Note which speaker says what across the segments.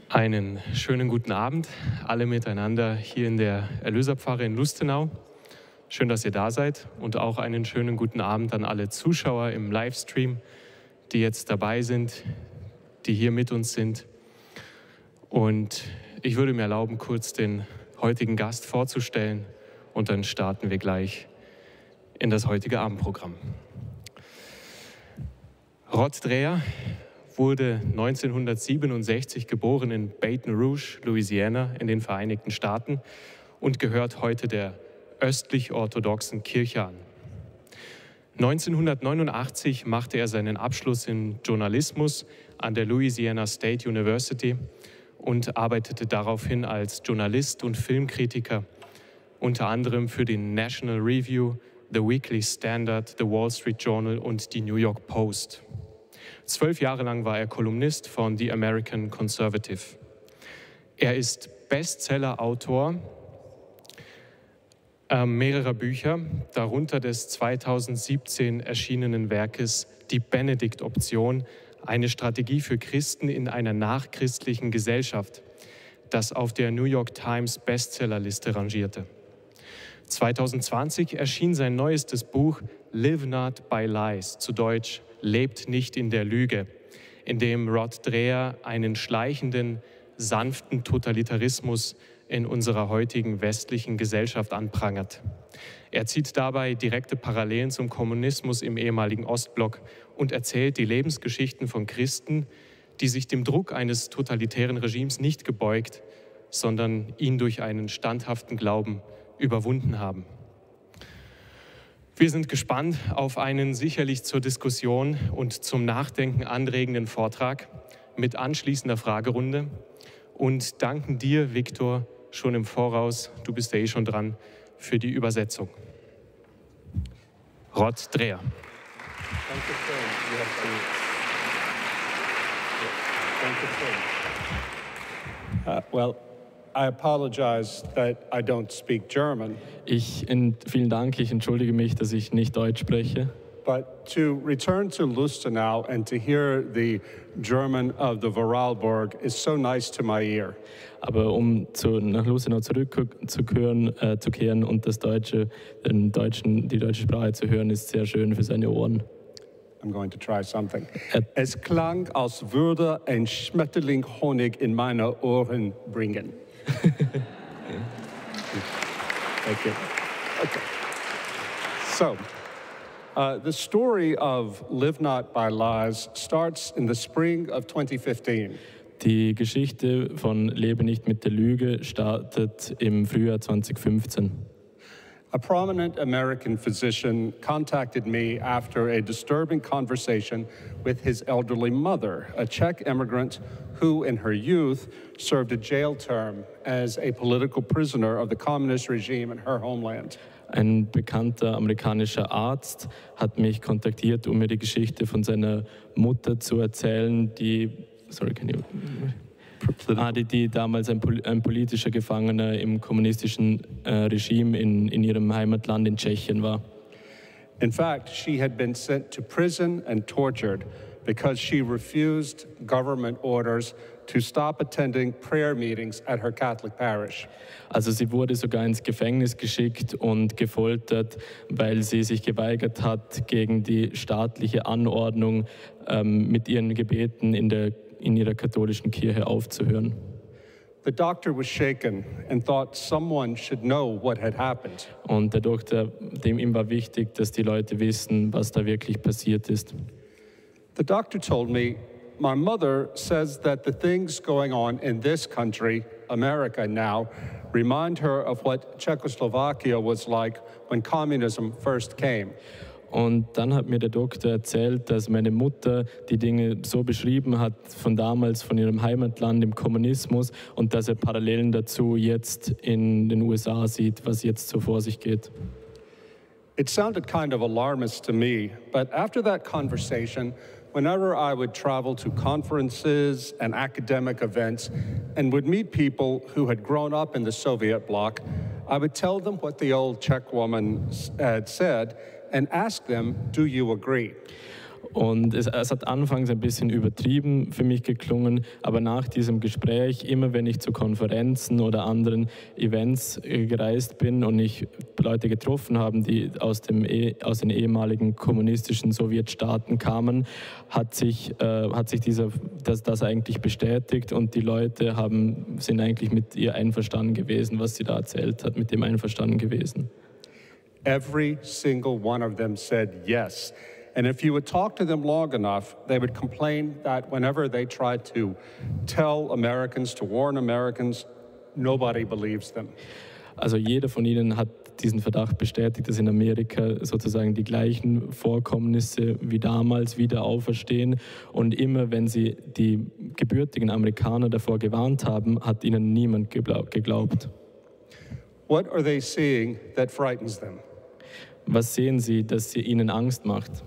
Speaker 1: Einen schönen guten Abend, alle miteinander hier in der Erlöserpfarre in Lustenau. Schön, dass ihr da seid und auch einen schönen guten Abend an alle Zuschauer im Livestream, die jetzt dabei sind, die hier mit uns sind. Und ich würde mir erlauben, kurz den heutigen Gast vorzustellen und dann starten wir gleich in das heutige Abendprogramm. Rod Dreher wurde 1967 geboren in Baton Rouge, Louisiana in den Vereinigten Staaten und gehört heute der östlich-orthodoxen Kirche an. 1989 machte er seinen Abschluss in Journalismus an der Louisiana State University und arbeitete daraufhin als Journalist und Filmkritiker, unter anderem für den National Review, The Weekly Standard, The Wall Street Journal und die New York Post. 12 Jahre lang war er Kolumnist von The American Conservative. Er ist Bestseller-Autor mehrerer Bücher, darunter des 2017 erschienenen Werkes Die Benedikt-Option, eine Strategie für Christen in einer nachchristlichen Gesellschaft, das auf der New York Times-Bestsellerliste rangierte. 2020 erschien sein neuestes Buch Live Not by Lies, zu Deutsch Lebt nicht in der Lüge, in dem Rod Dreher einen schleichenden, sanften Totalitarismus in unserer heutigen westlichen Gesellschaft anprangert. Er zieht dabei direkte Parallelen zum Kommunismus im ehemaligen Ostblock und erzählt die Lebensgeschichten von Christen, die sich dem Druck eines totalitären Regimes nicht gebeugt, sondern ihn durch einen standhaften Glauben überwunden haben. Wir sind gespannt auf einen sicherlich zur Diskussion und zum Nachdenken anregenden Vortrag mit anschließender Fragerunde und danken dir, Viktor, schon im Voraus, du bist ja eh schon dran, für die Übersetzung. Rod Dreher.
Speaker 2: Well, I apologize that I don't speak German.
Speaker 3: Vielen Dank, ich entschuldige mich, dass ich nicht Deutsch spreche.
Speaker 2: But to return to Lustenau and to hear the German of the Vorarlberg is so nice to my ear.
Speaker 3: Aber nach Lustenau zurückzukehren und die deutsche Sprache zu hören, ist sehr schön für seine Ohren.
Speaker 2: I'm going to try something. Es klang, als würde ein Schmetterling Honig in meine Ohren bringen. Thank you. Okay. So, the story of Live Not by Lies starts in the spring of 2015.
Speaker 3: Die Geschichte von Lebe nicht mit der Lüge startet im Frühjahr 2015.
Speaker 2: A prominent American physician contacted me after a disturbing conversation with his elderly mother, a Czech immigrant who, in her youth, served a jail term as a political prisoner of the communist regime in her homeland.
Speaker 3: Ein bekannter amerikanischer Arzt hat mich kontaktiert, um mir die Geschichte von seiner Mutter zu erzählen, die damals ein politischer Gefangener im kommunistischen Regime in ihrem Heimatland in Tschechien war.
Speaker 2: In fact, she had been sent to prison and tortured because she refused government orders to stop attending prayer meetings at her Catholic parish.
Speaker 3: Also sie wurde sogar ins Gefängnis geschickt und gefoltert, weil sie sich geweigert hat, gegen die staatliche Anordnung mit ihren Gebeten in ihrer katholischen Kirche aufzuhören.
Speaker 2: The doctor was shaken and thought someone should know what had happened.
Speaker 3: Und der Doktor, ihm war wichtig, dass die Leute wissen, was da wirklich passiert ist.
Speaker 2: The doctor told me, my mother says that the things going on in this country, America now, remind her of what Czechoslovakia was like when communism first came.
Speaker 3: Und dann hat mir der Doktor erzählt, dass meine Mutter die Dinge so beschrieben hat von damals, von ihrem Heimatland im Kommunismus und dass er Parallelen dazu jetzt in den USA sieht, was jetzt so vor sich geht.
Speaker 2: It sounded kind of alarmist to me, but after that conversation, whenever I would travel to conferences and academic events and would meet people who had grown up in the Soviet bloc, I would tell them what the old Czech woman had said, and ask them, do you agree?
Speaker 3: Und es hat anfangs ein bisschen übertrieben für mich geklungen, aber nach diesem Gespräch, immer wenn ich zu Konferenzen oder anderen Events gereist bin und ich Leute getroffen habe, die aus den ehemaligen kommunistischen Sowjetstaaten kamen, hat sich das eigentlich bestätigt und die Leute sind eigentlich mit ihr einverstanden gewesen, was sie da erzählt hat, mit dem einverstanden gewesen.
Speaker 2: Every single one of them said yes. And if you would talk to them long enough, they would complain that whenever they tried to tell Americans, to warn Americans, nobody believes them.
Speaker 3: Also jeder von ihnen hat diesen Verdacht bestätigt, dass in Amerika sozusagen die gleichen Vorkommnisse wie damals wieder auferstehen. Und immer wenn sie die gebürtigen Amerikaner davor gewarnt haben, hat ihnen niemand geglaubt.
Speaker 2: What are they seeing that frightens them?
Speaker 3: Was sehen sie, dass sie ihnen Angst macht?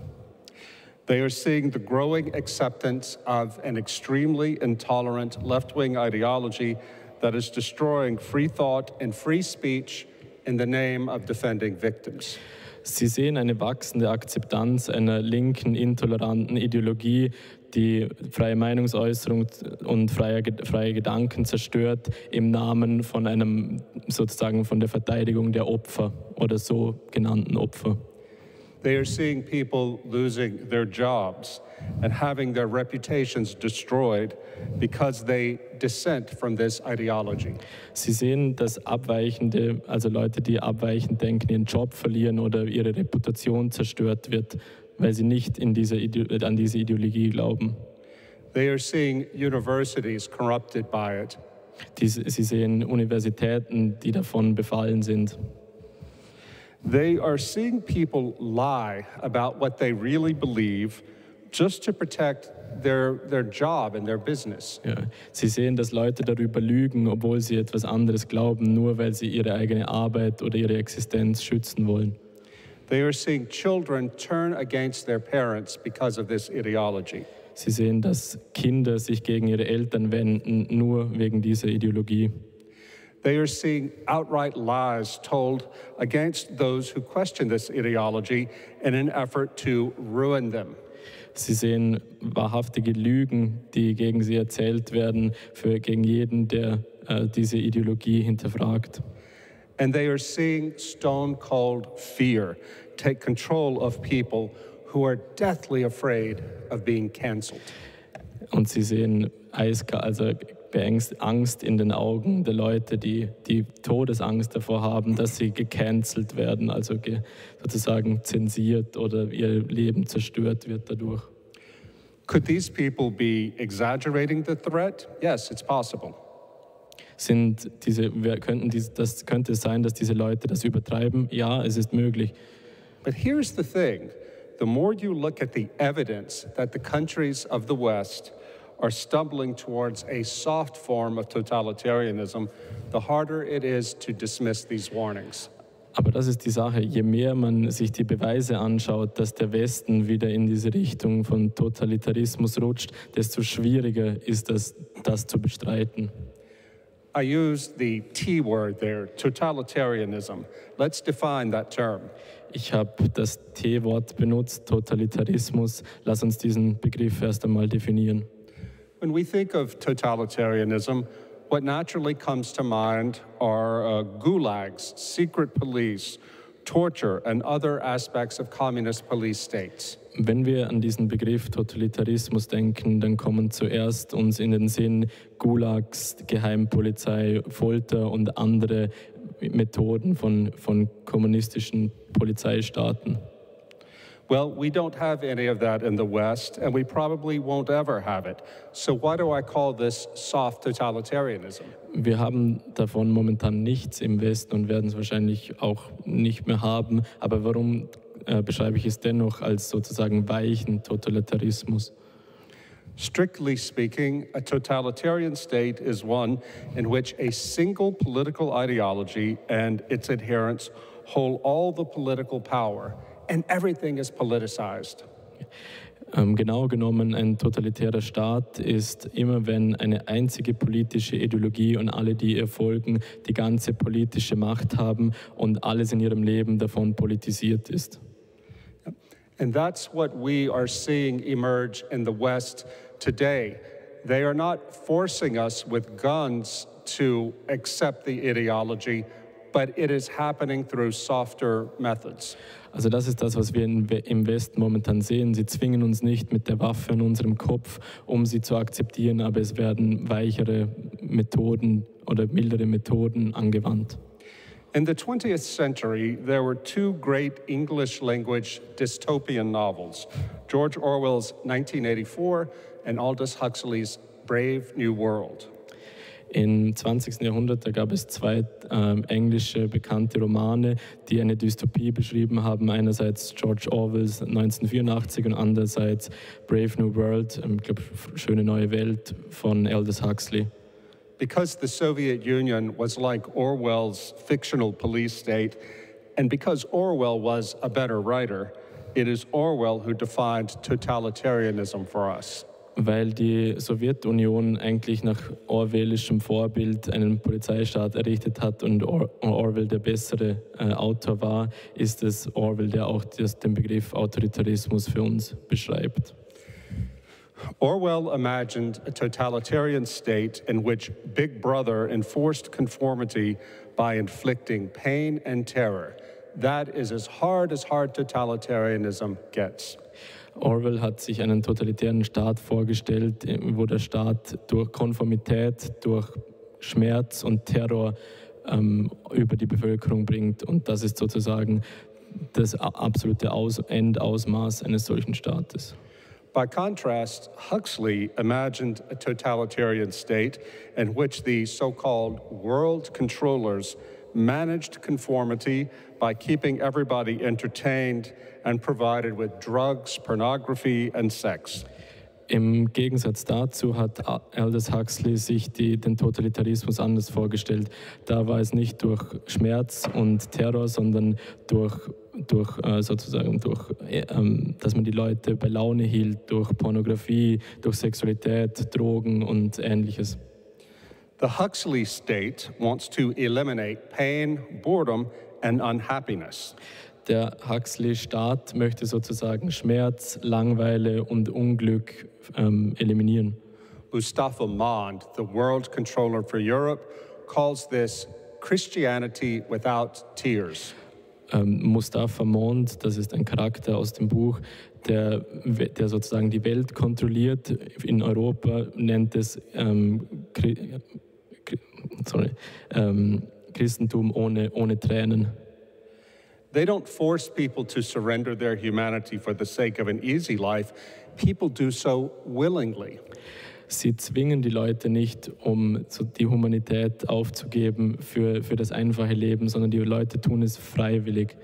Speaker 2: They are seeing the growing acceptance of an extremely intolerant left-wing ideology that is destroying free thought and free speech in the name of defending victims.
Speaker 3: Sie sehen eine wachsende Akzeptanz einer linken, intoleranten Ideologie, die freie Meinungsäußerung und freie Gedanken zerstört im Namen von von der Verteidigung der Opfer oder so genannten Opfer.
Speaker 2: They are seeing people losing their jobs and having their reputations destroyed because they dissent from this ideology.
Speaker 3: Sie sehen, dass Leute, die abweichend denken, ihren Job verlieren oder ihre Reputation zerstört wird, weil sie nicht an diese Ideologie glauben.
Speaker 2: They are seeing universities corrupted by it.
Speaker 3: Sie sehen Universitäten, die davon befallen sind.
Speaker 2: They are seeing people lie about what they really believe just to protect their job and their business.
Speaker 3: Ja. Sie sehen, dass Leute darüber lügen, obwohl sie etwas anderes glauben, nur weil sie ihre eigene Arbeit oder ihre Existenz schützen wollen.
Speaker 2: They are seeing children turn against their parents because of this ideology.
Speaker 3: Sie sehen, dass Kinder sich gegen ihre Eltern wenden, nur wegen dieser Ideologie.
Speaker 2: They are seeing outright lies told against those who question this ideology in an effort to ruin them.
Speaker 3: Sie sehen wahrhaftige Lügen, die gegen sie erzählt werden, gegen jeden, der diese Ideologie hinterfragt.
Speaker 2: And they are seeing stone-cold fear take control of people who are deathly afraid of being canceled.
Speaker 3: Und sie sehen Angst in den Augen der Leute, die Todesangst davor haben, dass sie gecancelt werden, also sozusagen zensiert oder ihr Leben zerstört wird dadurch.
Speaker 2: Could these people be exaggerating the threat? Yes, it's possible.
Speaker 3: Könnte es sein, dass diese Leute das übertreiben? Ja, es ist möglich.
Speaker 2: But here's the thing. The more you look at the evidence that the countries of the West are stumbling towards a soft form of totalitarianism, the harder it is to dismiss these warnings.
Speaker 3: Aber das ist die Sache, je mehr man sich die Beweise anschaut, dass der Westen wieder in diese Richtung von Totalitarismus rutscht, desto schwieriger ist es, das zu bestreiten.
Speaker 2: I used the T word there, totalitarianism. Let's define that term.
Speaker 3: Ich habe das T-Wort benutzt, Totalitarismus. Lass uns diesen Begriff erst einmal definieren.
Speaker 2: When we think of totalitarianism, what naturally comes to mind are gulags, secret police, torture, and other aspects of communist police states.
Speaker 3: Wenn wir an diesen Begriff Totalitarismus denken, dann kommen zuerst uns in den Sinn Gulags, Geheimpolizei, Folter und andere Methoden von kommunistischen Polizeistaaten.
Speaker 2: Well, we don't have any of that in the West, and we probably won't ever have it. So why do I call this soft totalitarianism?
Speaker 3: Wir haben davon momentan nichts im Westen und werden es wahrscheinlich auch nicht mehr haben. Aber warum beschreibe ich es dennoch als sozusagen weichen Totalitarismus?
Speaker 2: Strictly speaking, a totalitarian state is one in which a single political ideology and its adherents hold all the political power. And everything is politicized.
Speaker 3: Genau genommen, ein totalitärer Staat ist immer, wenn eine einzige politische Ideologie und alle, die ihr folgen, die ganze politische Macht haben und alles in ihrem Leben davon politisiert ist.
Speaker 2: And that's what we are seeing emerge in the West today. They are not forcing us with guns to accept the ideology, but it is happening through softer methods.
Speaker 3: Also das ist das, was wir im Westen momentan sehen. Sie zwingen uns nicht mit der Waffe an unserem Kopf, um sie zu akzeptieren, aber es werden weichere Methoden oder mildere Methoden angewandt.
Speaker 2: In the 20th century, there were two great English-language dystopian novels, George Orwell's 1984 and Aldous Huxley's Brave New World.
Speaker 3: Im 20. Jahrhundert da gab es zwei englische bekannte Romane, die eine Dystopie beschrieben haben. Einerseits George Orwells 1984 und andererseits Brave New World, ich glaube, Schöne neue Welt von Aldous Huxley.
Speaker 2: Because the Soviet Union was like Orwell's fictional police state, and because Orwell was a better writer, it is Orwell who defined totalitarianism for us.
Speaker 3: Weil die Sowjetunion eigentlich nach orwellischem Vorbild einen Polizeistaat errichtet hat und Orwell der bessere Autor war, ist es Orwell, der auch den Begriff Autoritarismus für uns beschreibt.
Speaker 2: Orwell imagined a totalitarian state in which Big Brother enforced conformity by inflicting pain and terror. That is as hard totalitarianism gets.
Speaker 3: Orwell hat sich einen totalitären Staat vorgestellt, wo der Staat durch Konformität, durch Schmerz und Terror über die Bevölkerung bringt. Und das ist sozusagen das absolute Endausmaß eines solchen Staates.
Speaker 2: By contrast, Huxley imagined a totalitarian state in which the so-called world controllers managed conformity by keeping everybody entertained and provided with drugs, pornography and sex.
Speaker 3: Im Gegensatz dazu hat Aldous Huxley sich den Totalitarismus anders vorgestellt. Da war es nicht durch Schmerz und Terror, sondern durch dass man die Leute bei Laune hielt, durch Pornografie, durch Sexualität, Drogen und Ähnliches.
Speaker 2: The Huxley state wants to eliminate pain, boredom and unhappiness.
Speaker 3: Der Huxley-Staat möchte sozusagen Schmerz, Langeweile und Unglück eliminieren.
Speaker 2: Mustafa Mond, the world controller for Europe, calls this Christianity without tears.
Speaker 3: Mustafa Mond, das ist ein Charakter aus dem Buch, der sozusagen die Welt kontrolliert in Europa, nennt es Christentum ohne Tränen.
Speaker 2: They don't force people to surrender their humanity for the sake of an easy life. People do so willingly.
Speaker 3: Sie zwingen die Leute nicht, um die Humanität aufzugeben für das einfache Leben, sondern die Leute tun es freiwillig.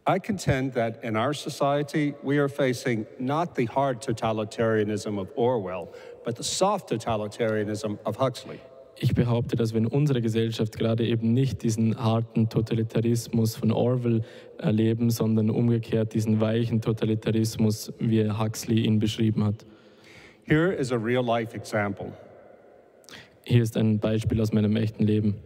Speaker 2: I contend that in our society we are facing not the hard totalitarianism of Orwell, but the soft totalitarianism of Huxley.
Speaker 3: Ich behaupte, dass wir in unserer Gesellschaft gerade eben nicht diesen harten Totalitarismus von Orwell erleben, sondern umgekehrt diesen weichen Totalitarismus, wie Huxley ihn beschrieben hat.
Speaker 2: Here is a real-life example.
Speaker 3: Hier ist ein Beispiel aus meinem echten Leben.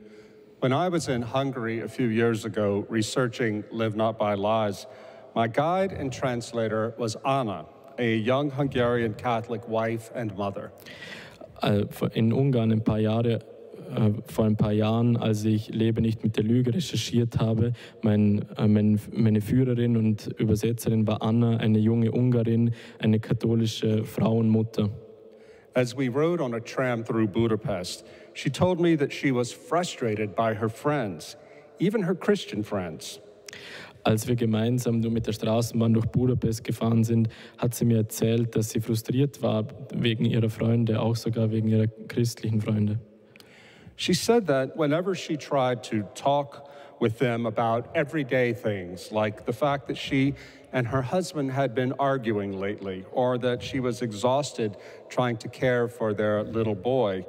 Speaker 2: When I was in Hungary a few years ago researching Live Not by Lies, my guide and translator was Anna, a young Hungarian Catholic wife and mother.
Speaker 3: In Ungarn vor ein paar Jahren, als ich Lebe nicht mit der Lüge recherchiert habe, meine Führerin und Übersetzerin war Anna, eine junge Ungarin, eine katholische Frau und Mutter.
Speaker 2: As we rode on a tram through Budapest, she told me that she was frustrated by her friends, even her Christian friends.
Speaker 3: Als wir gemeinsam mit der Straßenbahn durch Budapest gefahren sind, hat sie mir erzählt, dass sie frustriert war wegen ihrer Freunde, auch sogar wegen ihrer christlichen Freunde.
Speaker 2: She said that whenever she tried to talk with them about everyday things, like the fact that she and her husband had been arguing lately, or that she was exhausted trying to care for their little boy,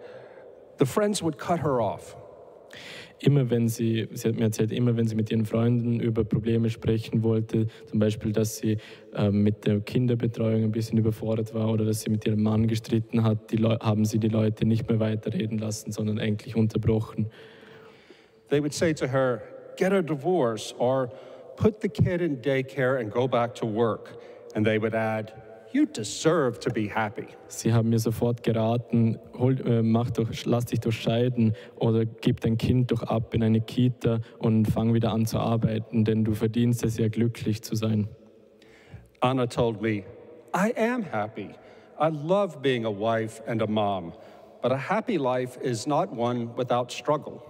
Speaker 2: the friends would cut her off.
Speaker 3: Sie hat mir erzählt, immer wenn sie mit ihren Freunden über Probleme sprechen wollte, zum Beispiel, dass sie mit der Kinderbetreuung ein bisschen überfordert war oder dass sie mit ihrem Mann gestritten hat, haben sie die Leute nicht mehr weiterreden lassen, sondern eigentlich unterbrochen.
Speaker 2: They would say to her, get a divorce or put the kid in daycare and go back to work. And they would add, you deserve to be happy.
Speaker 3: Sie haben mir sofort geraten, lass dich doch scheiden oder gib dein Kind doch ab in eine Kita und fang wieder an zu arbeiten, denn du verdienst es ja, glücklich zu sein.
Speaker 2: Anna told me, I am happy. I love being a wife and a mom, but a happy life is not one without struggle.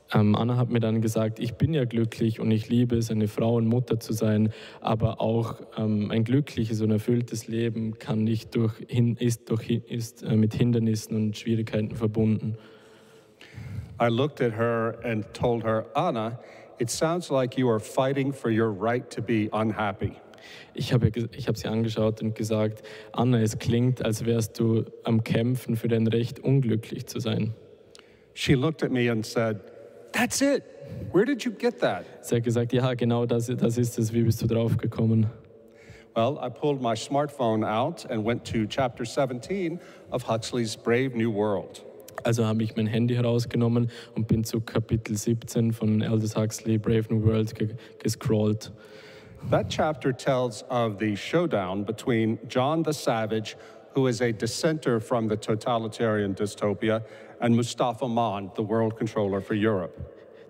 Speaker 3: Anna hat mir dann gesagt, ich bin ja glücklich und ich liebe es, eine Frau und Mutter zu sein, aber auch ein glückliches und erfülltes Leben ist mit Hindernissen und Schwierigkeiten verbunden.
Speaker 2: I looked at her and told her, Anna, it sounds like you are fighting for your right to be unhappy.
Speaker 3: Ich habe sie angeschaut und gesagt, Anna, es klingt, als wärst du am Kämpfen für dein Recht, unglücklich zu sein.
Speaker 2: She looked at me and said, that's it. Where did you get that?
Speaker 3: Sie hat gesagt, ja, genau das ist es. Wie bist du drauf gekommen?
Speaker 2: Well, I pulled my smartphone out and went to chapter 17 of Huxley's Brave New World.
Speaker 3: Also habe ich mein Handy herausgenommen und bin zu Kapitel 17 von Aldous Huxley, Brave New World, gescrollt.
Speaker 2: That chapter tells of the showdown between John the Savage, who is a dissenter from the totalitarian dystopia, and Mustafa Mond, the world controller for Europe.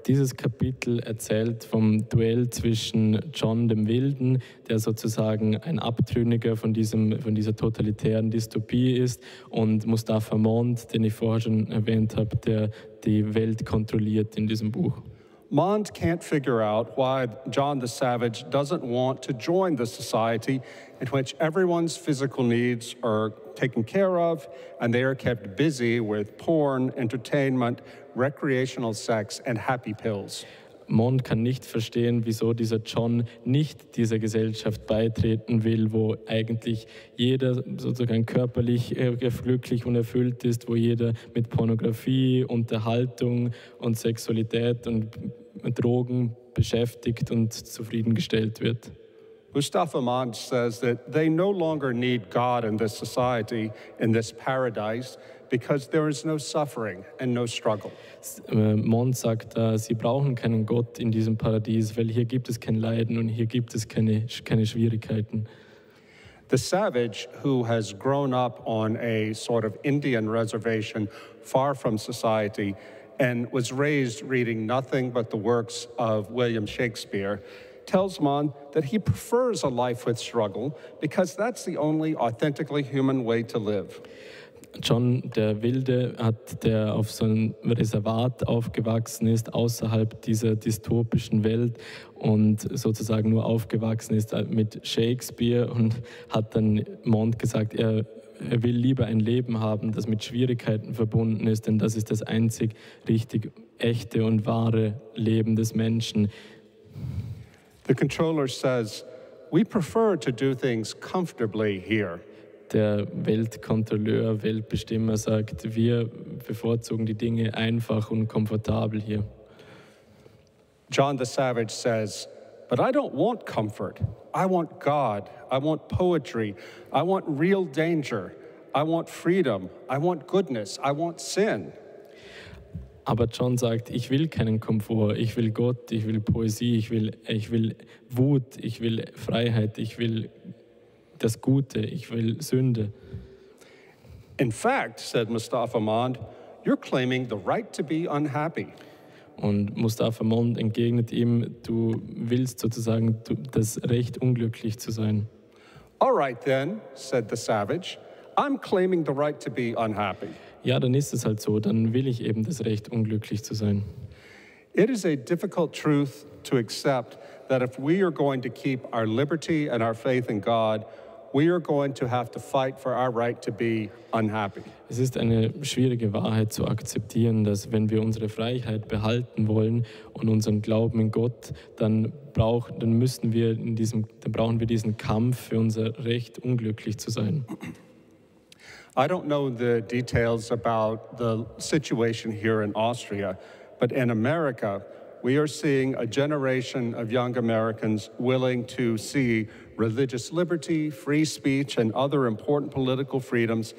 Speaker 3: Dieses Kapitel erzählt vom Duell zwischen John dem Wilden, der sozusagen ein Abtrünniger von dieser totalitären Dystopie ist, und Mustafa Mond, den ich vorher schon erwähnt habe, der die Welt kontrolliert in diesem Buch.
Speaker 2: Mond can't figure out why John the Savage doesn't want to join the society in which everyone's physical needs are taken care of and they are kept busy with porn, entertainment, recreational sex and happy pills.
Speaker 3: Mond kann nicht verstehen, wieso dieser John nicht dieser Gesellschaft beitreten will, wo eigentlich jeder sozusagen körperlich glücklich und erfüllt ist, wo jeder mit Pornografie, Unterhaltung und Sexualität und Drogen beschäftigt und zufriedengestellt wird.
Speaker 2: Mustafa Mond says that they no longer need God in this society, in this paradise, because there is no suffering and no struggle.
Speaker 3: Mond sagt, sie brauchen keinen Gott in diesem Paradies, weil hier gibt es kein Leiden und hier gibt es keine Schwierigkeiten.
Speaker 2: The savage, who has grown up on a sort of Indian reservation far from society and was raised reading nothing but the works of William Shakespeare, tells Mond that he prefers a life with struggle because that's the only authentically human way to live.
Speaker 3: John, der Wilde, der auf so einem Reservat aufgewachsen ist, außerhalb dieser dystopischen Welt und sozusagen nur aufgewachsen ist mit Shakespeare, und hat dann Mond gesagt, er will lieber ein Leben haben, das mit Schwierigkeiten verbunden ist, denn das ist das einzig richtig echte und wahre Leben des Menschen.
Speaker 2: The controller says, we prefer to do things comfortably here.
Speaker 3: Der Weltkontrolleur, Weltbestimmer sagt, wir bevorzugen die Dinge einfach und komfortabel hier.
Speaker 2: John the Savage says, but I don't want comfort. I want God. I want poetry. I want real danger. I want freedom. I want goodness. I want sin.
Speaker 3: Aber John sagt, ich will keinen Komfort, ich will Gott, ich will Poesie, ich will Wut, ich will Freiheit, ich will das Gute, ich will Sünde.
Speaker 2: In fact, said Mustafa Mond, you're claiming the right to be unhappy.
Speaker 3: Und Mustafa Mond entgegnet ihm, du willst sozusagen das Recht, unglücklich zu sein.
Speaker 2: All right then, said the savage, I'm claiming the right to be unhappy.
Speaker 3: Ja, dann ist es halt so, dann will ich eben das Recht, unglücklich zu sein.
Speaker 2: It is a difficult truth to accept that if we are going to keep our liberty and our faith in God, we are going to have to fight for our right to be unhappy.
Speaker 3: Es ist eine schwierige Wahrheit zu akzeptieren, dass wenn wir unsere Freiheit behalten wollen und unseren Glauben in Gott, dann brauchen wir diesen Kampf für unser Recht, unglücklich zu sein.
Speaker 2: I don't know the details about the situation here in Austria, but in America, we are seeing a generation of young Americans willing to see religious liberty, free speech, and other important political freedoms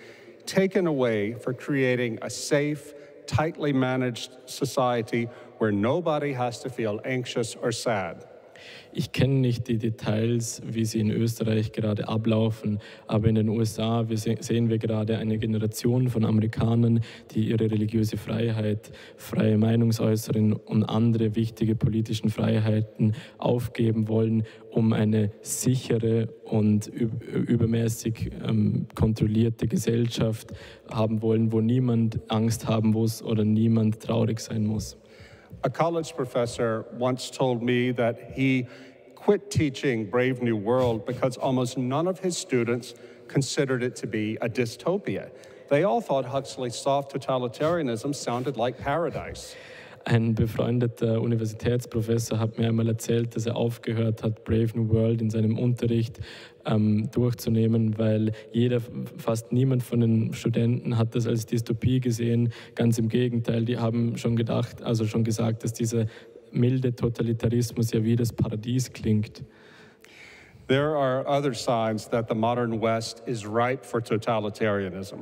Speaker 2: taken away for creating a safe, tightly managed society where nobody has to feel anxious or sad.
Speaker 3: Ich kenne nicht die Details, wie sie in Österreich gerade ablaufen, aber in den USA sehen wir gerade eine Generation von Amerikanern, die ihre religiöse Freiheit, freie Meinungsäußerung und andere wichtige politische Freiheiten aufgeben wollen, um eine sichere und übermäßig kontrollierte Gesellschaft haben wollen, wo niemand Angst haben muss oder niemand traurig sein muss.
Speaker 2: A college professor once told me that he quit teaching Brave New World because almost none of his students considered it to be a dystopia. They all thought Huxley's soft totalitarianism sounded like paradise.
Speaker 3: Ein befreundeter Universitätsprofessor hat mir einmal erzählt, dass er aufgehört hat, Brave New World in seinem Unterricht durchzunehmen, weil fast niemand von den Studenten hat das als Dystopie gesehen. Ganz im Gegenteil, die haben schon gesagt, dass dieser milde Totalitarismus ja wie das Paradies klingt.
Speaker 2: There are other signs that the modern West is ripe for totalitarianism.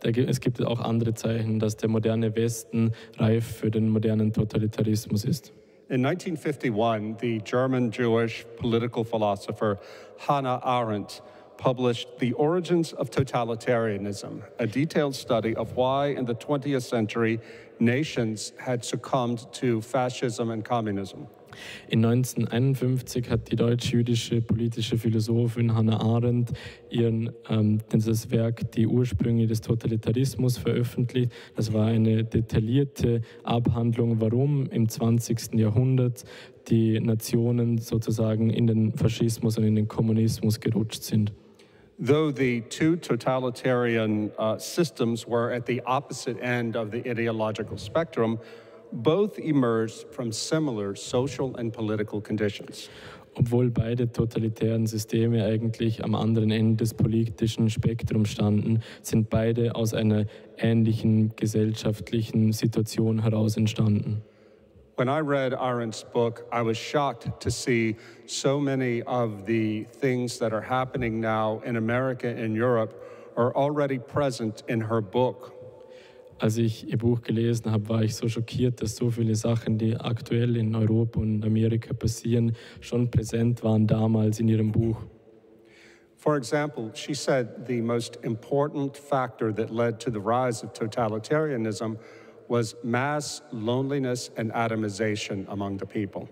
Speaker 3: Es gibt auch andere Zeichen, dass der moderne Westen reif für den modernen Totalitarismus ist.
Speaker 2: In 1951, the German Jewish political philosopher Hannah Arendt published The Origins of Totalitarianism, a detailed study of why in the 20th century nations had succumbed to fascism and communism.
Speaker 3: In 1951 hat die deutsch-jüdische politische Philosophin Hannah Arendt das Werk Die Ursprünge des Totalitarismus veröffentlicht. Das war eine detaillierte Abhandlung, warum im 20. Jahrhundert die Nationen sozusagen in den Faschismus und in den Kommunismus gerutscht sind.
Speaker 2: Though the two totalitarian systems were at the opposite end of the ideological spectrum, both emerged from similar social and political conditions.
Speaker 3: Obwohl beide totalitären Systeme eigentlich am anderen Ende des politischen Spektrums standen, sind beide aus einer ähnlichen gesellschaftlichen Situation heraus entstanden.
Speaker 2: When I read Arendt's book, I was shocked to see so many of the things that are happening now in America and Europe are already present in her book.
Speaker 3: Als ich ihr Buch gelesen habe, war ich so schockiert, dass so viele Sachen, die aktuell in Europa und Amerika passieren, schon präsent waren damals in ihrem Buch.
Speaker 2: For example, she said the most important factor that led to the rise of totalitarianism was mass loneliness and atomization among the people.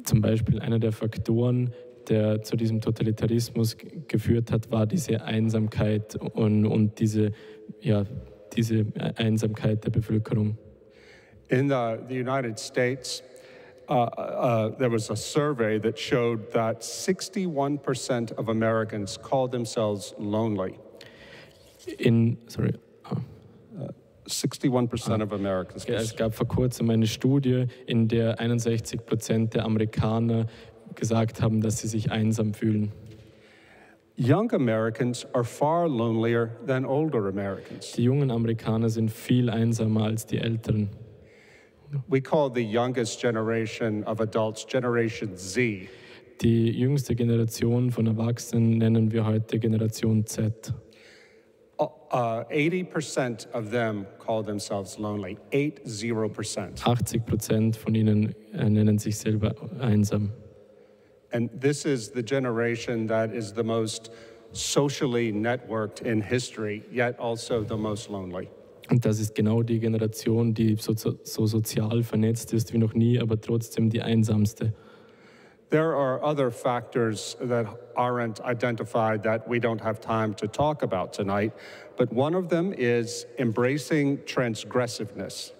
Speaker 3: Zum Beispiel einer der Faktoren, der zu diesem Totalitarismus geführt hat, war diese Einsamkeit und diese Einsamkeit der Bevölkerung.
Speaker 2: In the United States, there was a survey that showed that 61% of Americans called themselves lonely. 61% of Americans.
Speaker 3: Es gab vor kurzem eine Studie, in der 61% der Amerikaner gesagt haben, dass sie sich einsam fühlen.
Speaker 2: Young Americans are far lonelier than older Americans.
Speaker 3: Die jungen Amerikaner sind viel einsamer als die älteren.
Speaker 2: We call the youngest generation of adults Generation Z.
Speaker 3: Die jüngste Generation von Erwachsenen nennen wir heute Generation Z.
Speaker 2: 80% of them call themselves lonely. 80%.
Speaker 3: 80% von ihnen nennen sich selber einsam.
Speaker 2: And this is the generation that is the most socially networked in history, yet also the most lonely.
Speaker 3: Und das ist genau die Generation, die so sozial vernetzt ist wie noch nie, aber trotzdem die einsamste.
Speaker 2: There are other factors that aren't identified that we don't have time to talk about tonight, but one of them is embracing transgressiveness.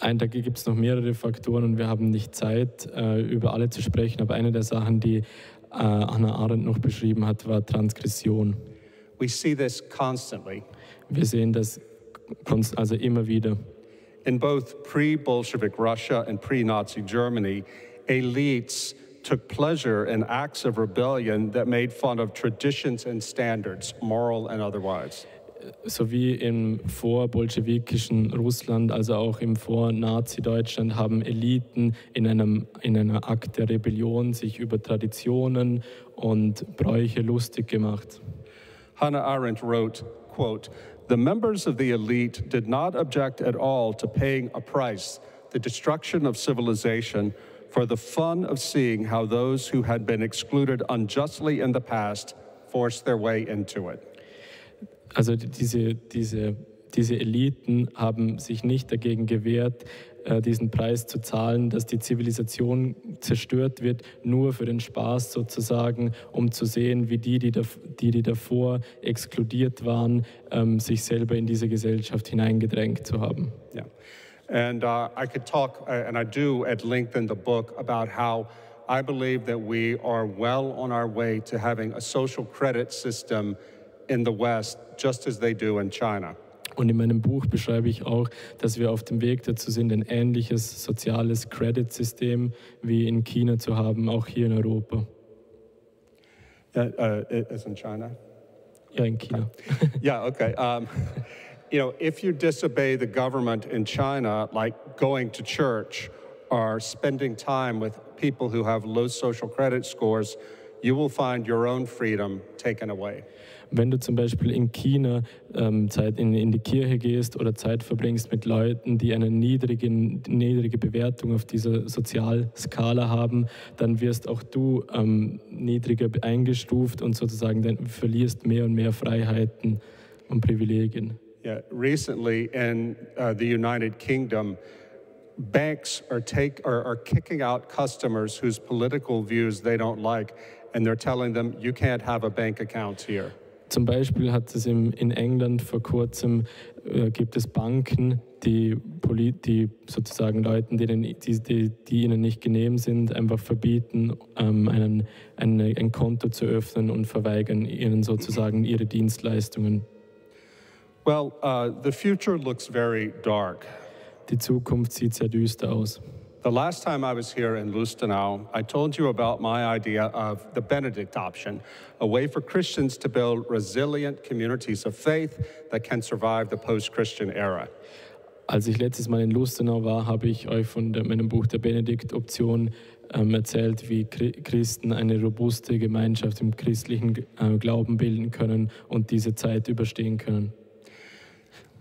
Speaker 3: Da gibt es noch mehrere Faktoren und wir haben nicht Zeit, über alle zu sprechen, aber eine der Sachen, die Hannah Arendt noch beschrieben hat, war Transgression.
Speaker 2: We see this constantly.
Speaker 3: Wir sehen das also immer wieder.
Speaker 2: In both pre-Bolshevik Russia and pre-Nazi Germany, elites took pleasure in acts of rebellion that made fun of traditions and standards, moral and otherwise.
Speaker 3: Sowie im vorbolschewikischen Russland, also auch im Vor-Nazi-Deutschland, haben Eliten in einer Akt der Rebellion sich über Traditionen und Bräuche lustig gemacht.
Speaker 2: Hannah Arendt wrote, quote, "The members of the elite did not object at all to paying a price, the destruction of civilization, for the fun of seeing how those who had been excluded unjustly in the past forced their way into it.
Speaker 3: Also diese Eliten haben sich nicht dagegen gewehrt, diesen Preis zu zahlen, dass die Zivilisation zerstört wird, nur für den Spaß sozusagen, um zu sehen, wie die davor exkludiert waren, sich selber in diese Gesellschaft hineingedrängt zu haben.
Speaker 2: Yeah. And I could talk, and I do at length in the book, about how I believe that we are well on our way to having a social credit system in the West, just as they do in China.
Speaker 3: Und in meinem Buch beschreibe ich auch, dass wir auf dem Weg dazu sind, ein ähnliches soziales Credit-System wie in China zu haben, auch hier in Europa.
Speaker 2: Is in China?
Speaker 3: Ja, in China.
Speaker 2: Yeah, okay. If you disobey the government in China, like going to church or spending time with people who have low social credit scores, you will find your own freedom taken away.
Speaker 3: Wenn du zum Beispiel in China in die Kirche gehst oder Zeit verbringst mit Leuten, die eine niedrige Bewertung auf dieser Sozialskala haben, dann wirst auch du niedriger eingestuft und sozusagen dann verlierst mehr und mehr Freiheiten und Privilegien.
Speaker 2: Yeah, recently in the United Kingdom, banks are kicking out customers whose political views they don't like, and they're telling them, you can't have a bank account here.
Speaker 3: Zum Beispiel hat es in England vor kurzem, gibt es Banken, die sozusagen Leuten, die ihnen nicht genehm sind, einfach verbieten, ein Konto zu öffnen und verweigern ihnen sozusagen ihre Dienstleistungen.
Speaker 2: Well, the future looks very dark.
Speaker 3: Die Zukunft sieht sehr düster aus.
Speaker 2: The last time I was here in Lustenau, I told you about my idea of the Benedikt-Option, a way for Christians to build resilient communities of faith that can survive the post-Christian era.
Speaker 3: Als ich letztes Mal in Lustenau war, habe ich euch von meinem Buch der Benedikt-Option erzählt, wie Christen eine robuste Gemeinschaft im christlichen Glauben bilden können und diese Zeit überstehen können.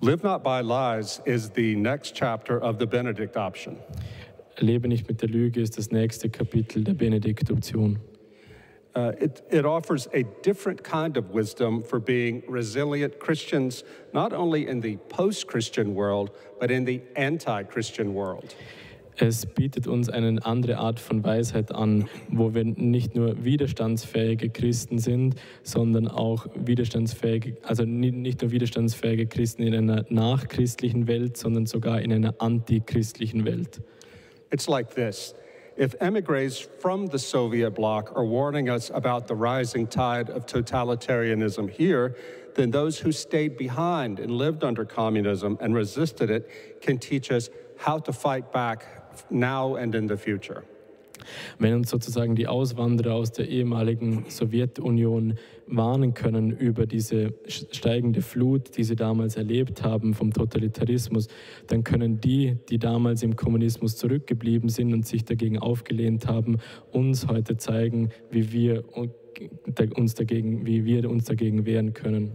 Speaker 2: Live not by lies is the next chapter of the Benedikt-Option.
Speaker 3: Lebe nicht mit der Lüge ist das nächste Kapitel der Benedikt-Option.
Speaker 2: It offers a different kind of wisdom for being resilient Christians, not only in the post-Christian world, but in the anti-Christian world.
Speaker 3: Es bietet uns eine andere Art von Weisheit an, wo wir nicht nur widerstandsfähige Christen sind, sondern auch nicht nur widerstandsfähige Christen in einer nachchristlichen Welt, sondern sogar in einer antichristlichen Welt.
Speaker 2: It's like this. If emigres from the Soviet bloc are warning us about the rising tide of totalitarianism here, then those who stayed behind and lived under communism and resisted it can teach us how to fight back now and in the future.
Speaker 3: Wenn uns sozusagen die Auswanderer aus der ehemaligen Sowjetunion warnen können über diese steigende Flut, die sie damals erlebt haben vom Totalitarismus, dann können die damals im Kommunismus zurückgeblieben sind und sich dagegen aufgelehnt haben, uns heute zeigen, wie wir uns dagegen wehren können.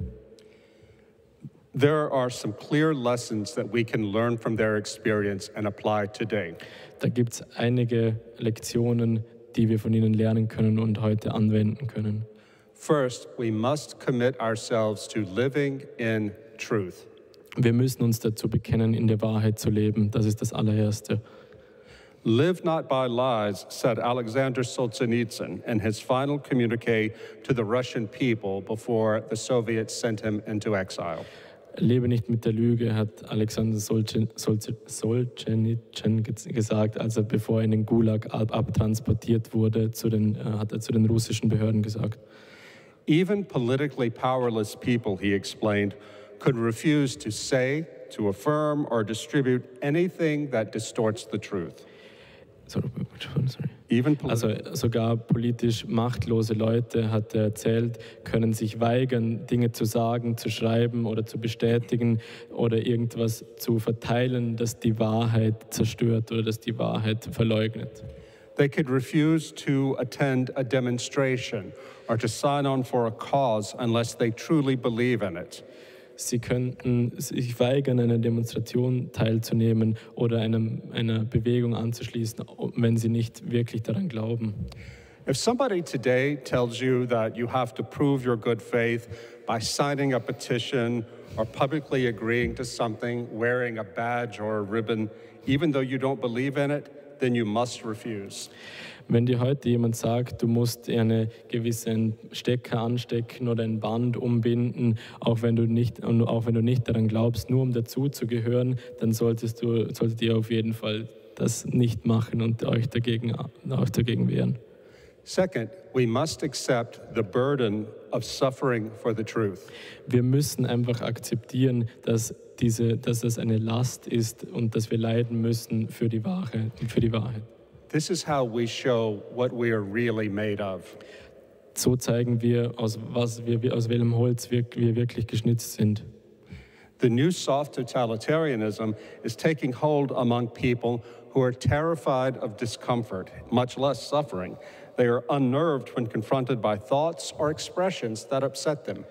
Speaker 2: There are some clear lessons that we can learn from their experience and apply today.
Speaker 3: Da gibt es einige Lektionen, die wir von ihnen lernen können und heute anwenden können.
Speaker 2: First, we must commit ourselves to living in truth.
Speaker 3: Wir müssen uns dazu bekennen, in der Wahrheit zu leben. Das ist das allererste.
Speaker 2: Live not by lies, said Alexander Solzhenitsyn in his final communique to the Russian people before the Soviets sent him into exile.
Speaker 3: Lebe nicht mit der Lüge, hat Alexander Solzhenitsyn gesagt, also bevor er in den Gulag abtransportiert wurde, hat er zu den russischen Behörden gesagt.
Speaker 2: Even politically powerless people, he explained, could refuse to say, to affirm, or distribute anything that distorts the truth.
Speaker 3: Sorry.
Speaker 2: Even
Speaker 3: Also sogar politisch machtlose Leute, hat er erzählt, können sich weigern, Dinge zu sagen, zu schreiben oder zu bestätigen oder irgendwas zu verteilen, das die Wahrheit zerstört oder das die Wahrheit verleugnet.
Speaker 2: They could refuse to attend a demonstration or to sign on for a cause unless they truly believe in it.
Speaker 3: sie könnten sich weigern, an einer Demonstration teilzunehmen oder einer Bewegung anzuschließen, wenn sie nicht wirklich daran glauben.
Speaker 2: If somebody today tells you that you have to prove your good faith by signing a petition or publicly agreeing to something, wearing a badge or a ribbon, even though you don't believe in it, then you must refuse.
Speaker 3: Wenn dir heute jemand sagt, du musst einen gewissen Stecker anstecken oder ein Band umbinden, auch wenn du nicht daran glaubst, nur um dazuzugehören, dann solltet ihr auf jeden Fall das nicht machen und euch dagegen wehren.
Speaker 2: Second, we must accept the burden of suffering for the truth.
Speaker 3: Wir müssen einfach akzeptieren, dass das eine Last ist und dass wir leiden müssen für die Wahrheit.
Speaker 2: This is how we show what we are really made of.
Speaker 3: So zeigen wir, aus welchem Holz wir wirklich geschnitzt sind.
Speaker 2: The new soft totalitarianism is taking hold among people who are terrified of discomfort, much less suffering. They are unnerved when confronted by thoughts or expressions that upset them.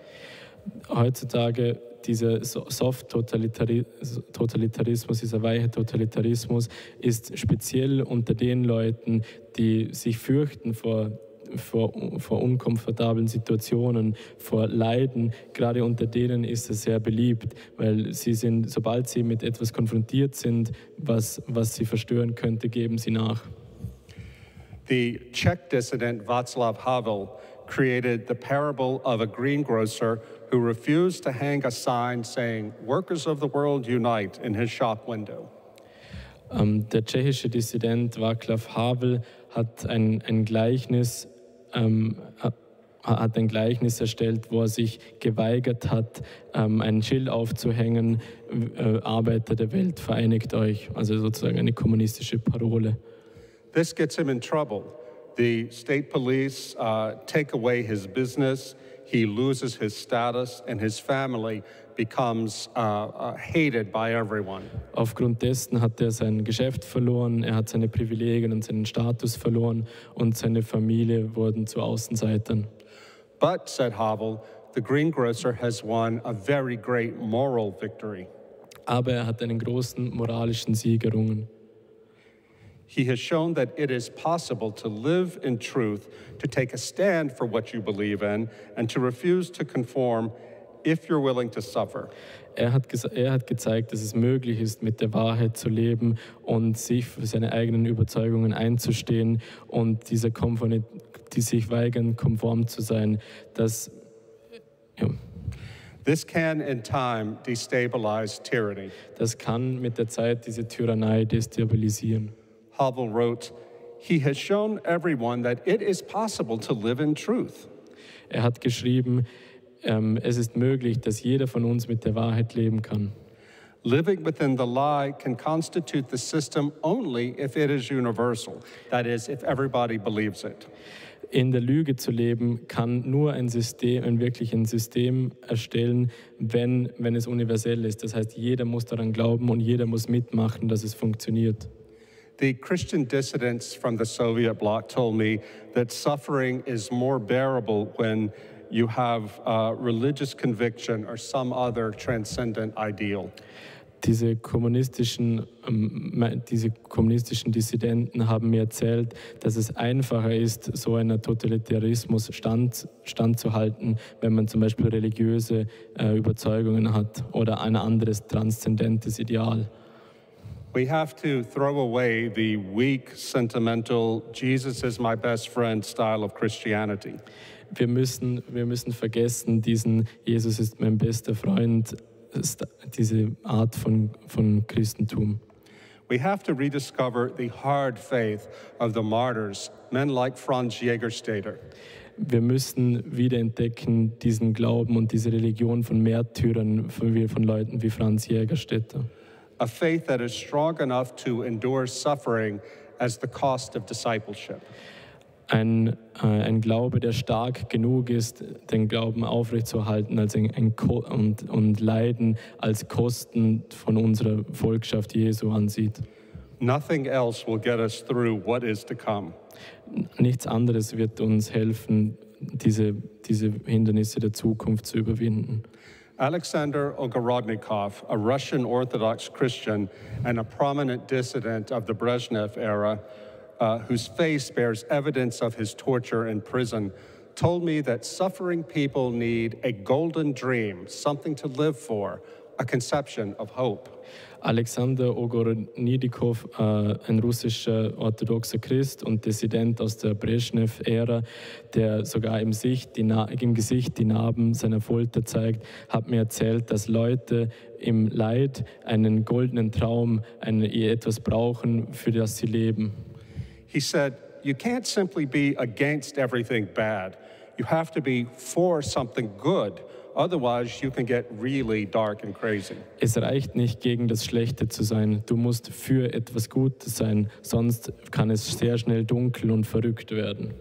Speaker 3: Heutzutage dieser Soft-Totalitarismus, dieser weiche Totalitarismus ist speziell unter den Leuten, die sich fürchten vor unkomfortablen Situationen, vor Leiden. Gerade unter denen ist es sehr beliebt, weil sobald sie mit etwas konfrontiert sind, was sie verstören könnte, geben sie nach.
Speaker 2: The Czech dissident Václav Havel created the parable of a greengrocer who refused to hang a sign saying, "Workers of the world unite," in his shop window.
Speaker 3: Der tschechische Dissident Václav Havel hat ein Gleichnis erstellt, wo er sich geweigert hat, ein Schild aufzuhängen, Arbeiter der Welt, vereinigt euch, also sozusagen eine kommunistische Parole.
Speaker 2: This gets him in trouble. The state police take away his business, he loses his status, and his family becomes hated by everyone.
Speaker 3: Aufgrund dessen hat er sein Geschäft verloren, er hat seine Privilegien und seinen Status verloren und seine Familie wurden zu Außenseitern.
Speaker 2: But, said Havel, the greengrocer has won a very great moral victory.
Speaker 3: Aber er hat einen großen moralischen Sieg errungen.
Speaker 2: He has shown that it is possible to live in truth, to take a stand for what you believe in, and to refuse to conform if you're willing to suffer.
Speaker 3: Er hat gezeigt, dass es möglich ist, mit der Wahrheit zu leben und sich für seine eigenen Überzeugungen einzustehen und die sich weigern, konform zu sein.
Speaker 2: This can in time destabilize tyranny.
Speaker 3: Das kann mit der Zeit diese Tyrannei destabilisieren.
Speaker 2: Havel wrote, "He has shown everyone that it is possible to live in truth."
Speaker 3: Er hat geschrieben, es ist möglich, dass jeder von uns mit der Wahrheit leben kann.
Speaker 2: Living within the lie can constitute the system only if it is universal. That is, if everybody believes it.
Speaker 3: In der Lüge zu leben kann nur ein System erstellen, wenn es universell ist. Das heißt, jeder muss daran glauben und jeder muss mitmachen, dass es funktioniert.
Speaker 2: The Christian dissidents from the Soviet bloc told me that suffering is more bearable when you have religious conviction or some other transcendent ideal.
Speaker 3: Diese kommunistischen Dissidenten haben mir erzählt, dass es einfacher ist, so einer Totalitarismus standzuhalten, wenn man zum Beispiel religiöse Überzeugungen hat oder ein anderes transzendentes Ideal.
Speaker 2: We have to throw away the weak, sentimental, Jesus is my best friend style of Christianity.
Speaker 3: Wir müssen vergessen, diesen Jesus ist mein bester Freund, diese Art von Christentum.
Speaker 2: We have to rediscover the hard faith of the martyrs, men like Franz Jägerstätter.
Speaker 3: Wir müssen wiederentdecken diesen Glauben und diese Religion von Märtyrern, von Leuten wie Franz Jägerstätter.
Speaker 2: A faith that is strong enough to endure suffering as the cost of discipleship.
Speaker 3: Ein Glaube, der stark genug ist, den Glauben aufrechtzuerhalten und Leiden als Kosten von unserer Volkschaft Jesu ansieht.
Speaker 2: Nothing else will get us through what is to come.
Speaker 3: Nichts anderes wird uns helfen, diese Hindernisse der Zukunft zu überwinden.
Speaker 2: Alexander Ogorodnikov, a Russian Orthodox Christian and a prominent dissident of the Brezhnev era, whose face bears evidence of his torture in prison, told me that suffering people need a golden dream, something to live for, a conception of hope.
Speaker 3: Alexander Ogorodnikov, ein russischer orthodoxer Christ und Dissident aus der Brezhnev-Ära, der sogar im Gesicht die Narben seiner Folter zeigt, hat mir erzählt, dass Leute im Leid einen goldenen Traum, etwas brauchen, für das sie leben.
Speaker 2: He said, you can't simply be against everything bad. You have to be for something good. Otherwise, you can get really dark and crazy.
Speaker 3: Es reicht nicht, gegen das Schlechte zu sein. Du musst für etwas Gutes sein, sonst kann es sehr schnell dunkel und verrückt werden.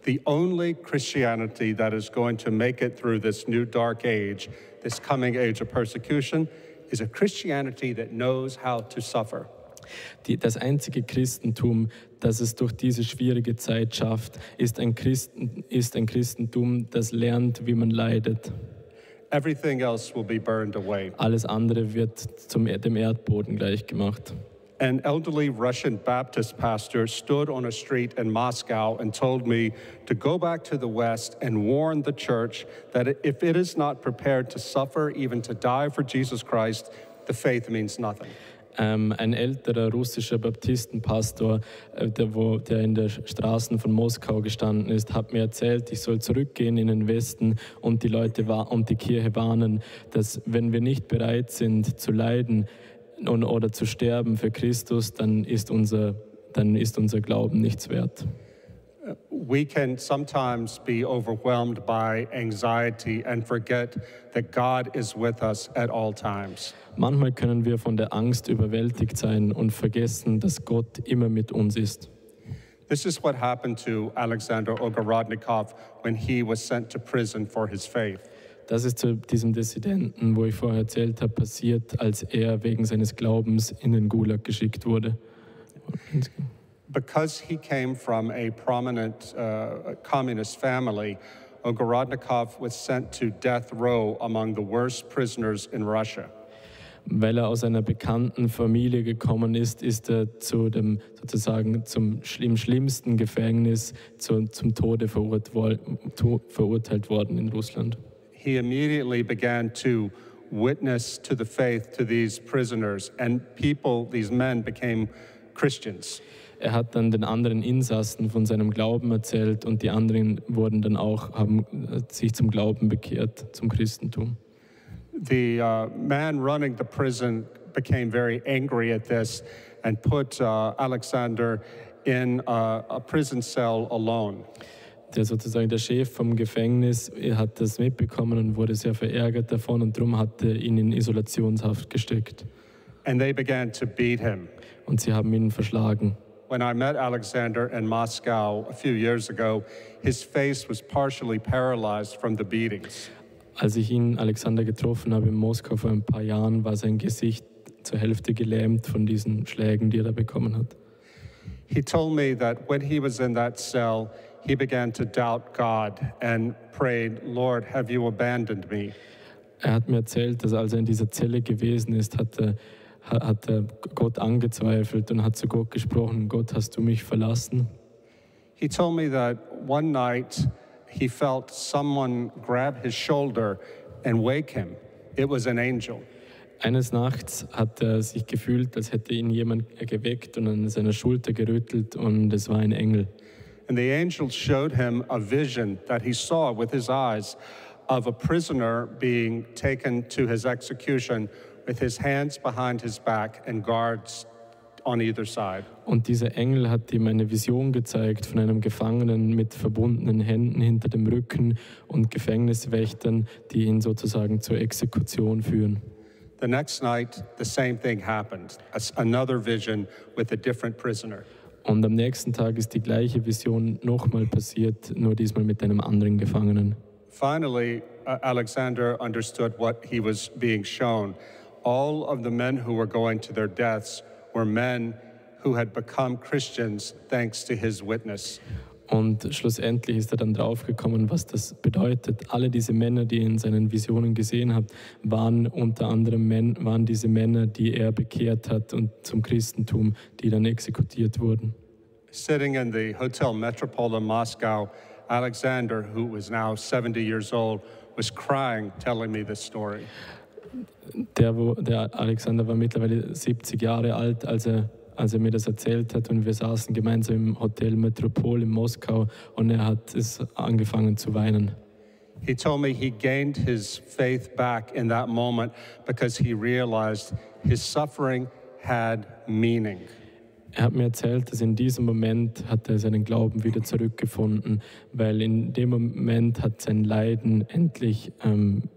Speaker 2: The only Christianity that is going to make it through this new dark age, this coming age of persecution, is a Christianity that knows how to suffer.
Speaker 3: Das einzige Christentum, das es durch diese schwierige Zeit schafft, ist ein Christentum, das lernt, wie man leidet.
Speaker 2: Everything else will be burned away.
Speaker 3: Alles andere wird dem Erdboden gleichgemacht.
Speaker 2: An elderly Russian Baptist pastor stood on a street in Moscow and told me to go back to the West and warn the church that if it is not prepared to suffer, even to die for Jesus Christ, the faith means nothing.
Speaker 3: Ein älterer russischer Baptistenpastor, der in den Straßen von Moskau gestanden ist, hat mir erzählt, ich soll zurückgehen in den Westen und die Leute und die Kirche warnen, dass wenn wir nicht bereit sind zu leiden oder zu sterben für Christus, dann ist unser Glauben nichts wert.
Speaker 2: We can sometimes be overwhelmed by anxiety and forget that God is with us at all times.
Speaker 3: Manchmal können wir von der Angst überwältigt sein und vergessen, dass Gott immer mit uns ist.
Speaker 2: This is what happened to Alexander Ogorodnikov when he was sent to prison for his faith.
Speaker 3: Das ist zu diesem Dissidenten, wo ich vorher erzählt habe, passiert, als er wegen seines Glaubens in den Gulag geschickt wurde.
Speaker 2: Because he came from a prominent communist family, Ogorodnikov was sent to death row among the worst prisoners in Russia.
Speaker 3: Weil er aus einer bekannten Familie gekommen ist, ist er im schlimmsten Gefängnis zum Tode verurteilt worden in Russland.
Speaker 2: He immediately began to witness to the faith to these prisoners, and these men became Christians.
Speaker 3: Er hat dann den anderen Insassen von seinem Glauben erzählt und die anderen haben sich zum Glauben bekehrt, zum Christentum.
Speaker 2: The man running the prison became very angry at this and put Alexander in a prison cell alone.
Speaker 3: Der Chef vom Gefängnis hat das mitbekommen und wurde sehr verärgert davon und darum hat er ihn in Isolationshaft gesteckt.
Speaker 2: And they began to beat him.
Speaker 3: Und sie haben ihn verschlagen.
Speaker 2: When I met Alexander in Moscow a few years ago, his face was partially paralyzed from the beatings.
Speaker 3: Als ich Alexander getroffen habe in Moskau vor ein paar Jahren, war sein Gesicht zur Hälfte gelähmt von diesen Schlägen, die er da bekommen hat.
Speaker 2: He told me that when he was in that cell, he began to doubt God and prayed, Lord, have you abandoned me?
Speaker 3: Er hat mir erzählt, dass als er in dieser Zelle gewesen ist, hat er Gott angezweifelt und hat zu Gott gesprochen, Gott, hast du mich verlassen?
Speaker 2: He told me that one night he felt someone grab his shoulder and wake him. It was an angel.
Speaker 3: Eines Nachts hat er sich gefühlt, als hätte ihn jemand geweckt und an seiner Schulter gerüttelt und es war ein Engel.
Speaker 2: And the angel showed him a vision that he saw with his eyes of a prisoner being taken to his execution with his hands behind his back and guards on either side.
Speaker 3: Und dieser Engel hat ihm eine Vision gezeigt von einem Gefangenen mit verbundenen Händen hinter dem Rücken und Gefängniswächtern, die ihn sozusagen zur Exekution führen.
Speaker 2: The next night, the same thing happened. Another vision with a different prisoner.
Speaker 3: Und am nächsten Tag ist die gleiche Vision nochmal passiert, nur diesmal mit einem anderen Gefangenen.
Speaker 2: Finally, Alexander understood what he was being shown. All of the men who were going to their deaths were men who had become Christians thanks to his witness.
Speaker 3: Und schlussendlich ist er dann draufgekommen, was das bedeutet. Alle diese Männer, die er in seinen Visionen gesehen hat, waren unter anderem waren diese Männer, die er bekehrt hat und zum Christentum, die dann exekutiert wurden.
Speaker 2: Sitting in the Hotel Metropole in Moscow, Alexander, who was now 70 years old, was crying, telling me this story.
Speaker 3: Der Alexander war mittlerweile 70 Jahre alt, als er mir das erzählt hat, und wir saßen gemeinsam im Hotel Metropol in Moskau und er hat es angefangen zu weinen.
Speaker 2: He told me he gained his faith back in that moment because he realized his suffering had meaning.
Speaker 3: Er hat mir erzählt, dass in diesem Moment hat er seinen Glauben wieder zurückgefunden, weil in dem Moment hat sein Leiden endlich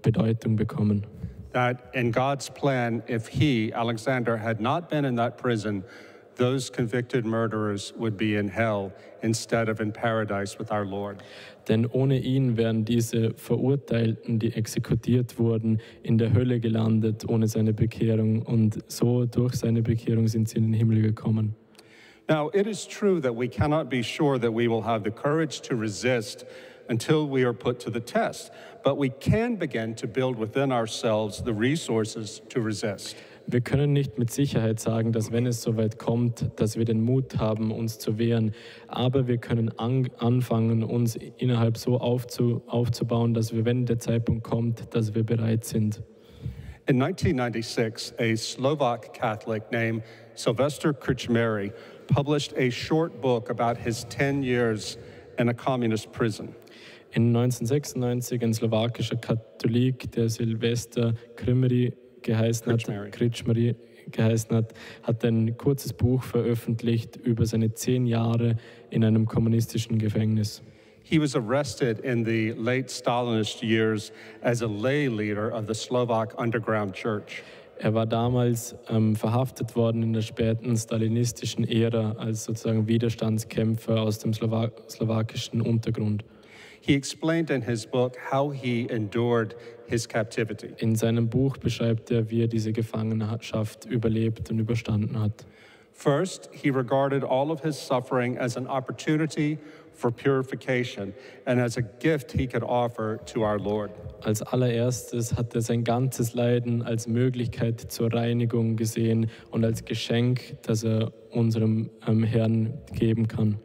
Speaker 3: Bedeutung bekommen.
Speaker 2: That in God's plan, if he, Alexander, had not been in that prison, those convicted murderers would be in hell instead of in paradise with our Lord.
Speaker 3: Denn ohne ihn wären diese Verurteilten, die exekutiert wurden, in der Hölle gelandet, ohne seine Bekehrung. Und so durch seine Bekehrung sind sie in den Himmel gekommen.
Speaker 2: Now, it is true that we cannot be sure that we will have the courage to resist until we are put to the test. But we can begin to build within ourselves the resources to resist.
Speaker 3: Wir können nicht mit Sicherheit sagen, dass wenn es soweit kommt, dass wir den Mut haben, uns zu wehren. Aber wir können anfangen, uns innerhalb so aufzubauen, dass wir, wenn der Zeitpunkt kommt, dass wir bereit sind.
Speaker 2: In 1996, a Slovak Catholic named Sylvester Krčmery published a short book about his 10 years in a communist prison.
Speaker 3: In 1996 ein slowakischer Katholik, der Sylvester Krčmery geheißen hat, hat ein kurzes Buch veröffentlicht über seine 10 Jahre in einem kommunistischen Gefängnis.
Speaker 2: He was arrested in the late Stalinist years as a lay leader of the Slovak underground church.
Speaker 3: Er war damals verhaftet worden in der späten stalinistischen Ära als sozusagen Widerstandskämpfer aus dem slowakischen Untergrund.
Speaker 2: He explained in his book how he endured his captivity.
Speaker 3: In seinem Buch beschreibt er, wie er diese Gefangenschaft überlebt und überstanden hat.
Speaker 2: First, he regarded all of his suffering as an opportunity for purification and as a gift he could offer to our Lord.
Speaker 3: Als allererstes hat er sein ganzes Leiden als Möglichkeit zur Reinigung gesehen und als Geschenk, das er unserem Herrn geben kann.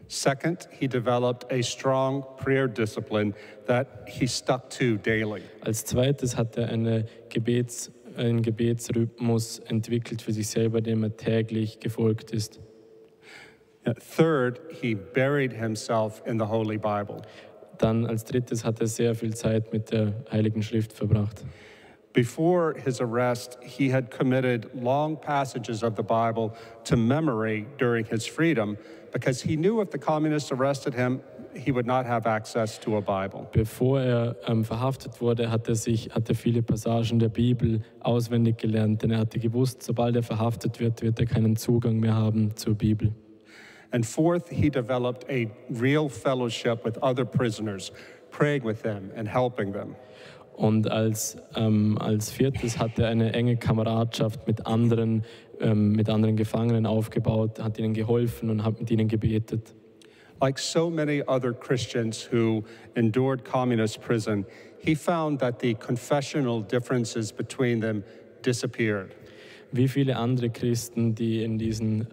Speaker 2: Second, he developed a strong prayer discipline that he stuck to daily.
Speaker 3: Als zweites hat er einen Gebetsrhythmus entwickelt für sich selber, dem er täglich gefolgt ist.
Speaker 2: Third, he buried himself in the Holy Bible.
Speaker 3: Dann als drittes hat er sehr viel Zeit mit der Heiligen Schrift verbracht.
Speaker 2: Before his arrest, he had committed long passages of the Bible to memory during his freedom because he knew if the communists arrested him, he would not have access to a Bible.
Speaker 3: Bevor er verhaftet wurde, hat er viele Passagen der Bibel auswendig gelernt, denn er hatte gewusst, sobald er verhaftet wird, wird er keinen Zugang mehr haben zur Bibel.
Speaker 2: And fourth, he developed a real fellowship with other prisoners, praying with them and helping them.
Speaker 3: Und als viertes hat er eine enge Kameradschaft mit anderen Gefangenen aufgebaut, hat ihnen geholfen und hat mit ihnen gebetet.
Speaker 2: Like so many other Christians who endured communist prison, he found that the confessional differences between them disappeared.
Speaker 3: Wie viele andere Christen, die in diesen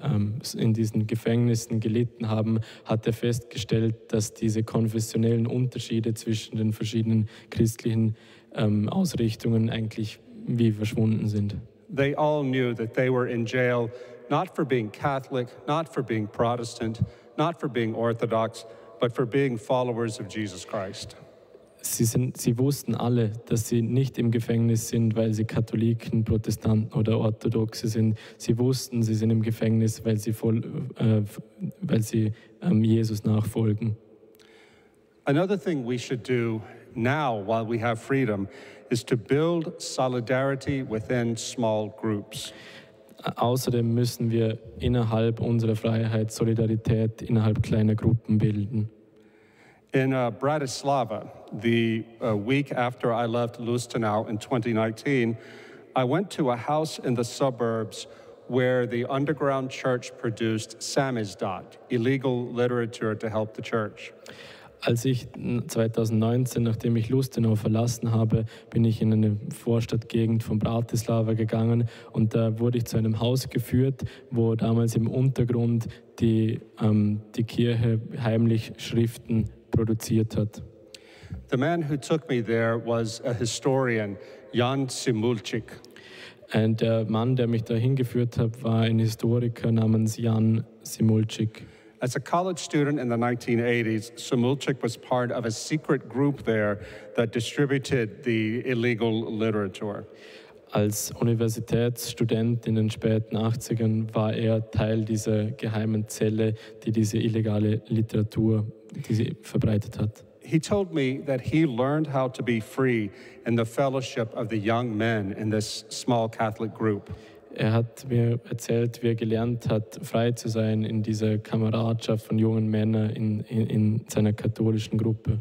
Speaker 3: Gefängnissen gelitten haben, hat er festgestellt, dass diese konfessionellen Unterschiede zwischen den verschiedenen christlichen Ausrichtungen eigentlich wie verschwunden sind.
Speaker 2: They all knew that they were in jail not for being Catholic, not for being Protestant, not for being Orthodox, but for being followers of Jesus Christ.
Speaker 3: Sie wussten alle, dass sie nicht im Gefängnis sind, weil sie Katholiken, Protestanten oder Orthodoxe sind. Sie wussten, sie sind im Gefängnis, weil sie Jesus nachfolgen.
Speaker 2: Another thing we should do now while we have freedom is to build solidarity within small groups.
Speaker 3: Außerdem müssen wir innerhalb unserer Freiheit Solidarität innerhalb kleiner Gruppen bilden.
Speaker 2: In Bratislava, the week after I left Lustenau in 2019, I went to a house in the suburbs where the underground church produced samizdat, illegal literature to help the church.
Speaker 3: Als ich 2019, nachdem ich Lustenau verlassen habe, bin ich in eine Vorstadtgegend von Bratislava gegangen und da wurde ich zu einem Haus geführt, wo damals im Untergrund die Kirche heimlich Schriften produziert hat.
Speaker 2: The man who took me there was a historian, Jan Simulczyk.
Speaker 3: Und der Mann, der mich da hingeführt hat, war ein Historiker namens Jan Simulczyk.
Speaker 2: As a college student in the 1980s, Simulczyk was part of a secret group there that distributed the illegal literature.
Speaker 3: Als Universitätsstudent in den späten 80ern war er Teil dieser geheimen Zelle, die diese illegale Literatur verbreitet hat.
Speaker 2: He told me that he learned how to be free in the fellowship of the young men in this small Catholic group.
Speaker 3: Er hat mir erzählt, wie er gelernt hat, frei zu sein in dieser Kameradschaft von jungen Männern in seiner katholischen Gruppe.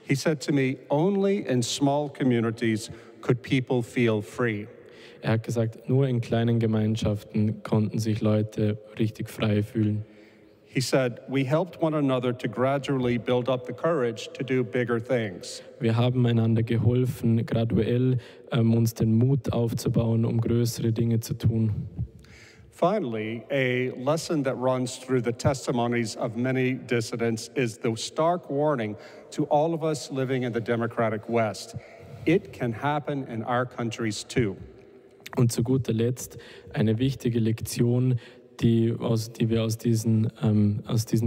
Speaker 2: He said to me, only in small communities could people feel free.
Speaker 3: Er hat gesagt, nur in kleinen Gemeinschaften konnten sich Leute richtig frei fühlen.
Speaker 2: He said, we helped one another to gradually build up the courage to do bigger things.
Speaker 3: Wir haben einander geholfen, graduell uns den Mut aufzubauen, um größere Dinge zu tun.
Speaker 2: Finally, a lesson that runs through the testimonies of many dissidents is the stark warning to all of us living in the democratic West. It can happen in our countries too.
Speaker 3: Und zu guter Letzt eine wichtige Lektion, die wir aus diesen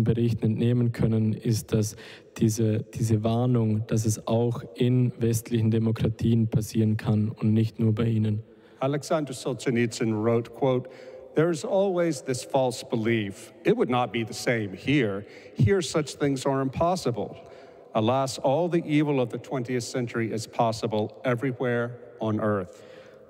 Speaker 3: Berichten entnehmen können, ist, dass diese Warnung, dass es auch in westlichen Demokratien passieren kann und nicht nur bei ihnen.
Speaker 2: Alexander Solzhenitsyn wrote, quote, "There is always this false belief. It would not be the same here. Here such things are impossible. Alas, all the evil of the 20th century is possible everywhere on earth."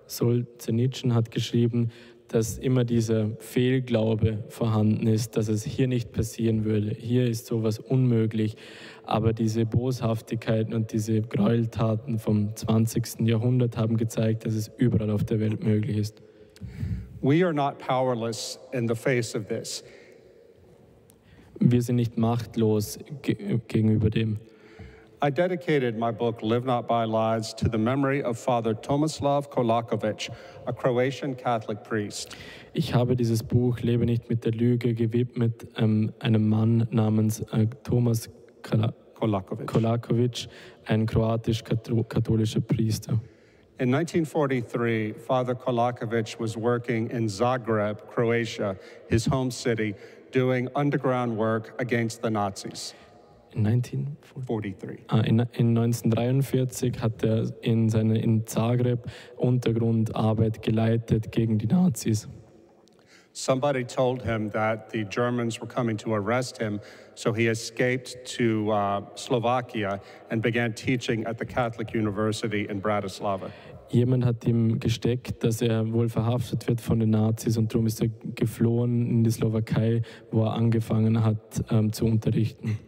Speaker 3: Solzhenitsyn hat geschrieben, dass immer dieser Fehlglaube vorhanden ist, dass es hier nicht passieren würde. Hier ist sowas unmöglich. Aber diese Boshaftigkeiten und diese Gräueltaten vom 20. Jahrhundert haben gezeigt, dass es überall auf der Welt möglich ist.
Speaker 2: We are not powerless in the face of this.
Speaker 3: Wir sind nicht machtlos gegenüber dem.
Speaker 2: I dedicated my book, Live Not by Lies, to the memory of Father Tomislav Kolakovic, a Croatian Catholic priest.
Speaker 3: Ich habe dieses Buch Lebe nicht mit der Lüge gewidmet einem Mann namens Thomas Kolakovic, ein kroatisch-katholischer Priester.
Speaker 2: In 1943, Father Kolakovic was working in Zagreb, Croatia, his home city, doing underground work against the Nazis.
Speaker 3: In 1943. In 1943 hat er in Zagreb Untergrundarbeit geleitet gegen die Nazis.
Speaker 2: Somebody told him that the Germans were coming to arrest him, so he escaped to Slovakia and began teaching at the Catholic University in Bratislava.
Speaker 3: Jemand hat ihm gesteckt, dass er wohl verhaftet wird von den Nazis und darum ist er geflohen in die Slowakei, wo er angefangen hat zu unterrichten.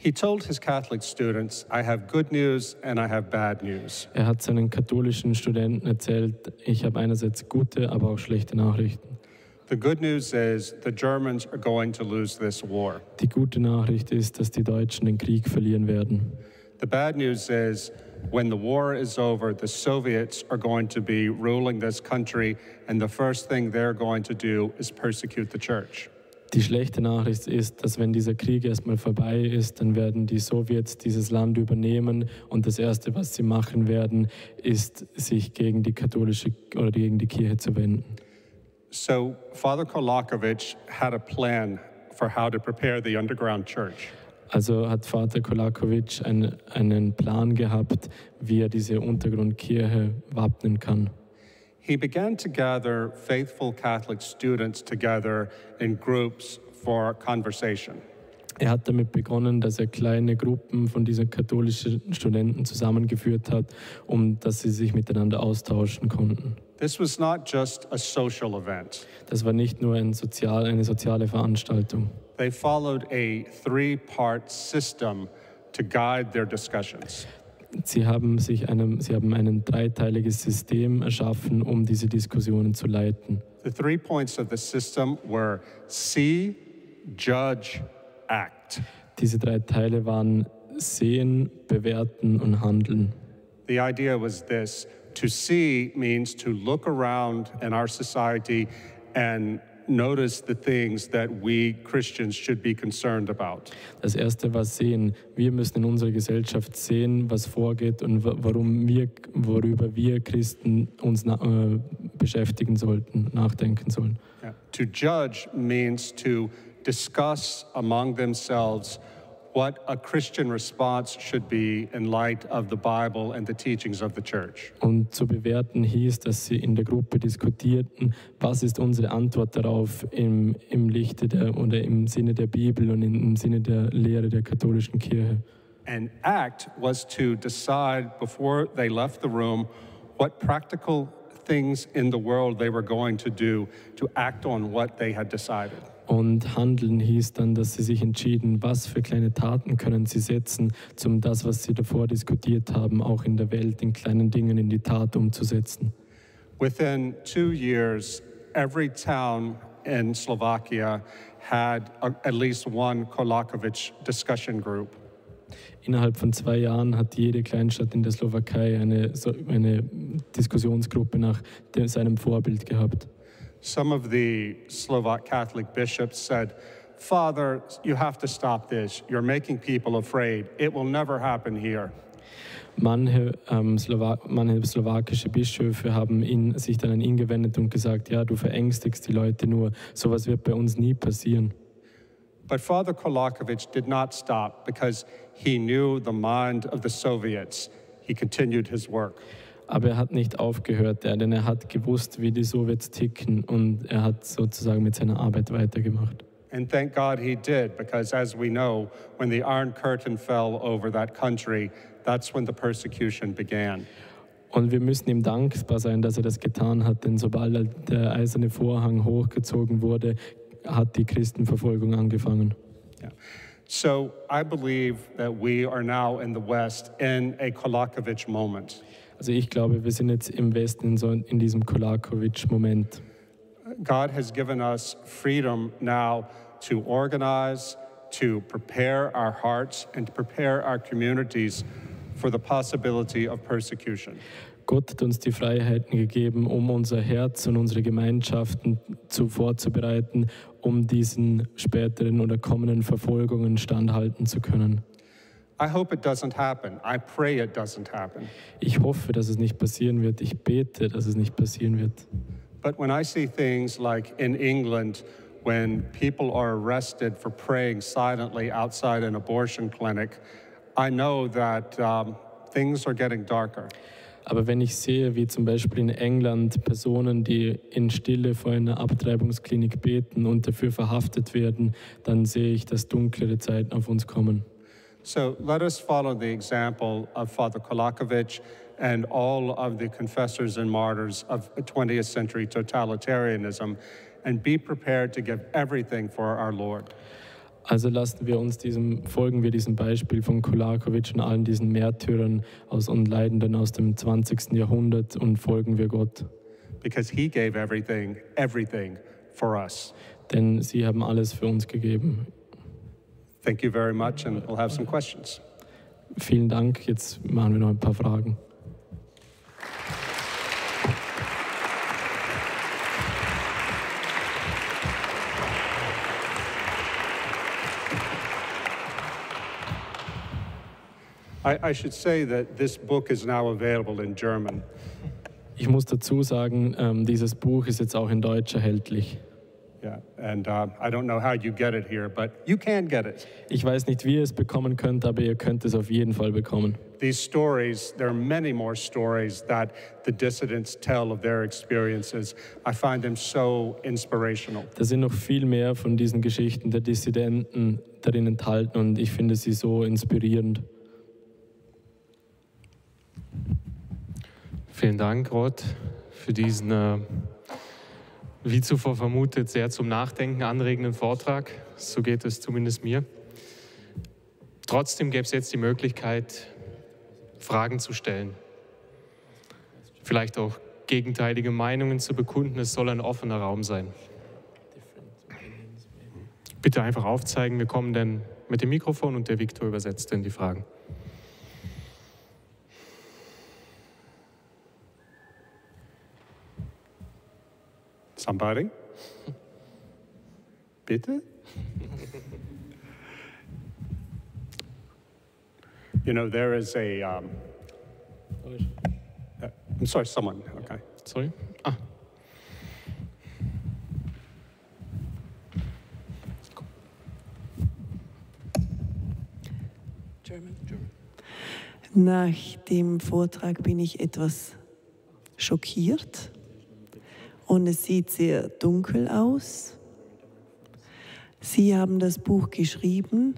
Speaker 2: He told his Catholic students, I have good news and I have bad news.
Speaker 3: Er hat seinen katholischen Studenten erzählt, ich habe einerseits gute, aber auch schlechte Nachrichten.
Speaker 2: The good news is the Germans are going to lose this war.
Speaker 3: Die gute Nachricht ist, dass die Deutschen den Krieg verlieren werden.
Speaker 2: The bad news is when the war is over, the Soviets are going to be ruling this country and the first thing they're going to do is persecute the church.
Speaker 3: Die schlechte Nachricht ist, dass wenn dieser Krieg erstmal vorbei ist, dann werden die Sowjets dieses Land übernehmen und das Erste, was sie machen werden, ist, sich gegen die katholische oder gegen die Kirche zu wenden.
Speaker 2: So Father Kolakovic had a plan for how to prepare the underground church.
Speaker 3: Also hat Vater Kolakovic einen Plan gehabt, wie er diese Untergrundkirche wappnen kann.
Speaker 2: He began to gather faithful Catholic students together in groups for conversation.
Speaker 3: Er hat damit begonnen, dass er kleine Gruppen von diesen katholischen Studenten zusammengeführt hat, dass sie sich miteinander austauschen konnten.
Speaker 2: This was not just a social event.
Speaker 3: Das war nicht nur eine soziale Veranstaltung.
Speaker 2: They followed a three-part system to guide their discussions.
Speaker 3: Sie haben ein dreiteiliges System erschaffen, um diese Diskussionen zu leiten.
Speaker 2: The 3 points of the system were see, judge, act.
Speaker 3: Diese 3 Teile waren sehen, bewerten und handeln.
Speaker 2: The idea was this: to see means to look around in our society and notice the things that we Christians should be concerned about.
Speaker 3: Das erste war sehen. Wir müssen in unserer Gesellschaft sehen, was vorgeht und worüber wir Christen uns beschäftigen sollten, nachdenken sollen.
Speaker 2: Yeah. To judge means to discuss among themselves what a Christian response should be in light of the Bible and the teachings of the church.
Speaker 3: Und zu bewerten hieß, dass sie in der Gruppe diskutierten, was ist unsere Antwort darauf im Lichte oder im Sinne der Bibel und im Sinne der Lehre der katholischen Kirche.
Speaker 2: And act was to decide before they left the room what practical things in the world they were going to do to act on what they had decided.
Speaker 3: Und handeln hieß dann, dass sie sich entschieden, was für kleine Taten können sie setzen, um das, was sie davor diskutiert haben, auch in der Welt, in kleinen Dingen in die Tat umzusetzen.
Speaker 2: Within 2 years, every town in Slovakia had at least one Kolakovic discussion group.
Speaker 3: Innerhalb von 2 Jahren hat jede Kleinstadt in der Slowakei eine Diskussionsgruppe nach seinem Vorbild gehabt.
Speaker 2: Some of the Slovak Catholic bishops said, "Father, you have to stop this. You're making people afraid. It will never happen here."
Speaker 3: Manche slowakische Bischöfe haben sich dann an ihn gewendet und gesagt, ja, du verängstigst die Leute nur, sowas wird bei uns nie passieren.
Speaker 2: But Father Kolakovic did not stop because he knew the mind of the Soviets. He continued his work.
Speaker 3: Aber er hat nicht aufgehört, denn er hat gewusst, wie die Sowjets ticken und er hat sozusagen mit seiner Arbeit weitergemacht.
Speaker 2: And thank God he did, because as we know, when the Iron Curtain fell over that country, that's when the persecution began.
Speaker 3: Und wir müssen ihm dankbar sein, dass er das getan hat, denn sobald der eiserne Vorhang hochgezogen wurde, hat die Christenverfolgung angefangen.
Speaker 2: Yeah. So I believe that we are now in the West in a Kolakovic moment.
Speaker 3: Also ich glaube, wir sind jetzt im Westen in diesem Kolakovic-Moment.
Speaker 2: God has given us freedom now to organize, to prepare our hearts and to prepare our communities for the possibility of persecution.
Speaker 3: Gott hat uns die Freiheiten gegeben, um unser Herz und unsere Gemeinschaften vorzubereiten, um diesen späteren oder kommenden Verfolgungen standhalten zu können.
Speaker 2: I hope it doesn't happen. I pray it doesn't happen.
Speaker 3: Ich hoffe, dass es nicht passieren wird. Ich bete, dass es nicht passieren wird.
Speaker 2: But when I see things like in England, when people are arrested for praying silently outside an abortion clinic, I know that things are getting darker.
Speaker 3: Aber wenn ich sehe, wie zum Beispiel in England Personen, die in Stille vor einer Abtreibungsklinik beten und dafür verhaftet werden, dann sehe ich, dass dunklere Zeiten auf uns kommen.
Speaker 2: So let us follow the example of Father Kolakovic and all of the confessors and martyrs of 20th century totalitarianism and be prepared to give everything for our Lord.
Speaker 3: Also folgen wir diesem Beispiel von Kolakovic und allen diesen Märtyrern und Leidenden aus dem 20. Jahrhundert und folgen wir Gott.
Speaker 2: Because he gave everything for us.
Speaker 3: Denn sie haben alles für uns gegeben.
Speaker 2: Thank you very much, and we'll have some questions.
Speaker 3: Vielen Dank. Jetzt machen wir noch ein paar Fragen.
Speaker 2: I should say that this book is now available in German.
Speaker 3: Ich muss dazu sagen, dieses Buch ist jetzt auch in Deutsch erhältlich.
Speaker 2: Yeah, and I don't know how you get it here, but you can get it.
Speaker 3: Ich weiß nicht, wie ihr es bekommen könnt, aber ihr könnt es auf jeden Fall bekommen.
Speaker 2: These stories, there are many more stories that the dissidents tell of their experiences. I find them so inspirational.
Speaker 3: Da sind noch viel mehr von diesen Geschichten der Dissidenten darin enthalten und ich finde sie so inspirierend.
Speaker 1: Vielen Dank, Rod, für diesen, wie zuvor vermutet, sehr zum Nachdenken anregenden Vortrag. So geht es zumindest mir. Trotzdem gäbe es jetzt die Möglichkeit, Fragen zu stellen. Vielleicht auch gegenteilige Meinungen zu bekunden. Es soll ein offener Raum sein. Bitte einfach aufzeigen, wir kommen dann mit dem Mikrofon und der Viktor übersetzt dann die Fragen.
Speaker 2: Somebody? Bitte? You know, there is I'm sorry, someone, okay.
Speaker 1: Sorry?
Speaker 4: German. Nach dem Vortrag bin ich etwas schockiert und es sieht sehr dunkel aus. Sie haben das Buch geschrieben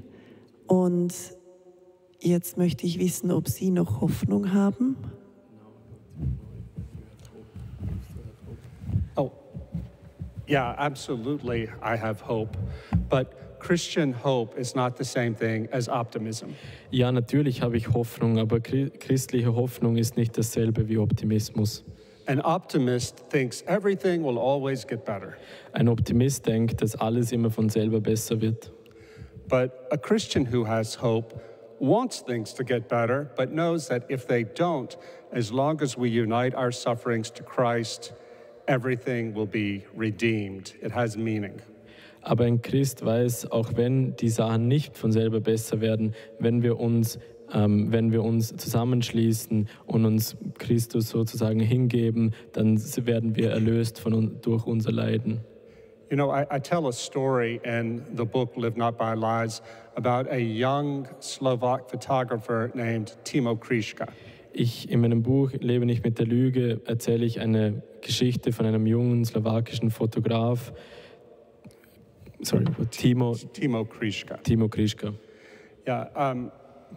Speaker 4: und jetzt möchte ich wissen, ob Sie noch Hoffnung haben.
Speaker 2: Oh, yeah, absolutely, I have hope. But Christian hope is not the same thing as optimism.
Speaker 3: Ja, natürlich habe ich Hoffnung, aber christliche Hoffnung ist nicht dasselbe wie Optimismus.
Speaker 2: An optimist thinks everything will always get better.
Speaker 3: Ein Optimist denkt, dass alles immer von selber besser wird.
Speaker 2: But a Christian who has hope wants things to get better, but knows that if they don't, as long as we unite our sufferings to Christ, everything will be redeemed. It has meaning.
Speaker 3: Aber ein Christ weiß, auch wenn die Sachen nicht von selber besser werden, wenn wir uns zusammenschließen und uns Christus sozusagen hingeben, dann werden wir erlöst durch unser Leiden.
Speaker 2: You know, I tell a story in the book Live Not by Lies about a young Slovak photographer named Timo Kriška.
Speaker 3: In meinem Buch Lebe nicht mit der Lüge erzähle ich eine Geschichte von einem jungen slowakischen Fotograf. Timo
Speaker 2: Kriška.
Speaker 3: Timo Kriška.
Speaker 2: Yeah,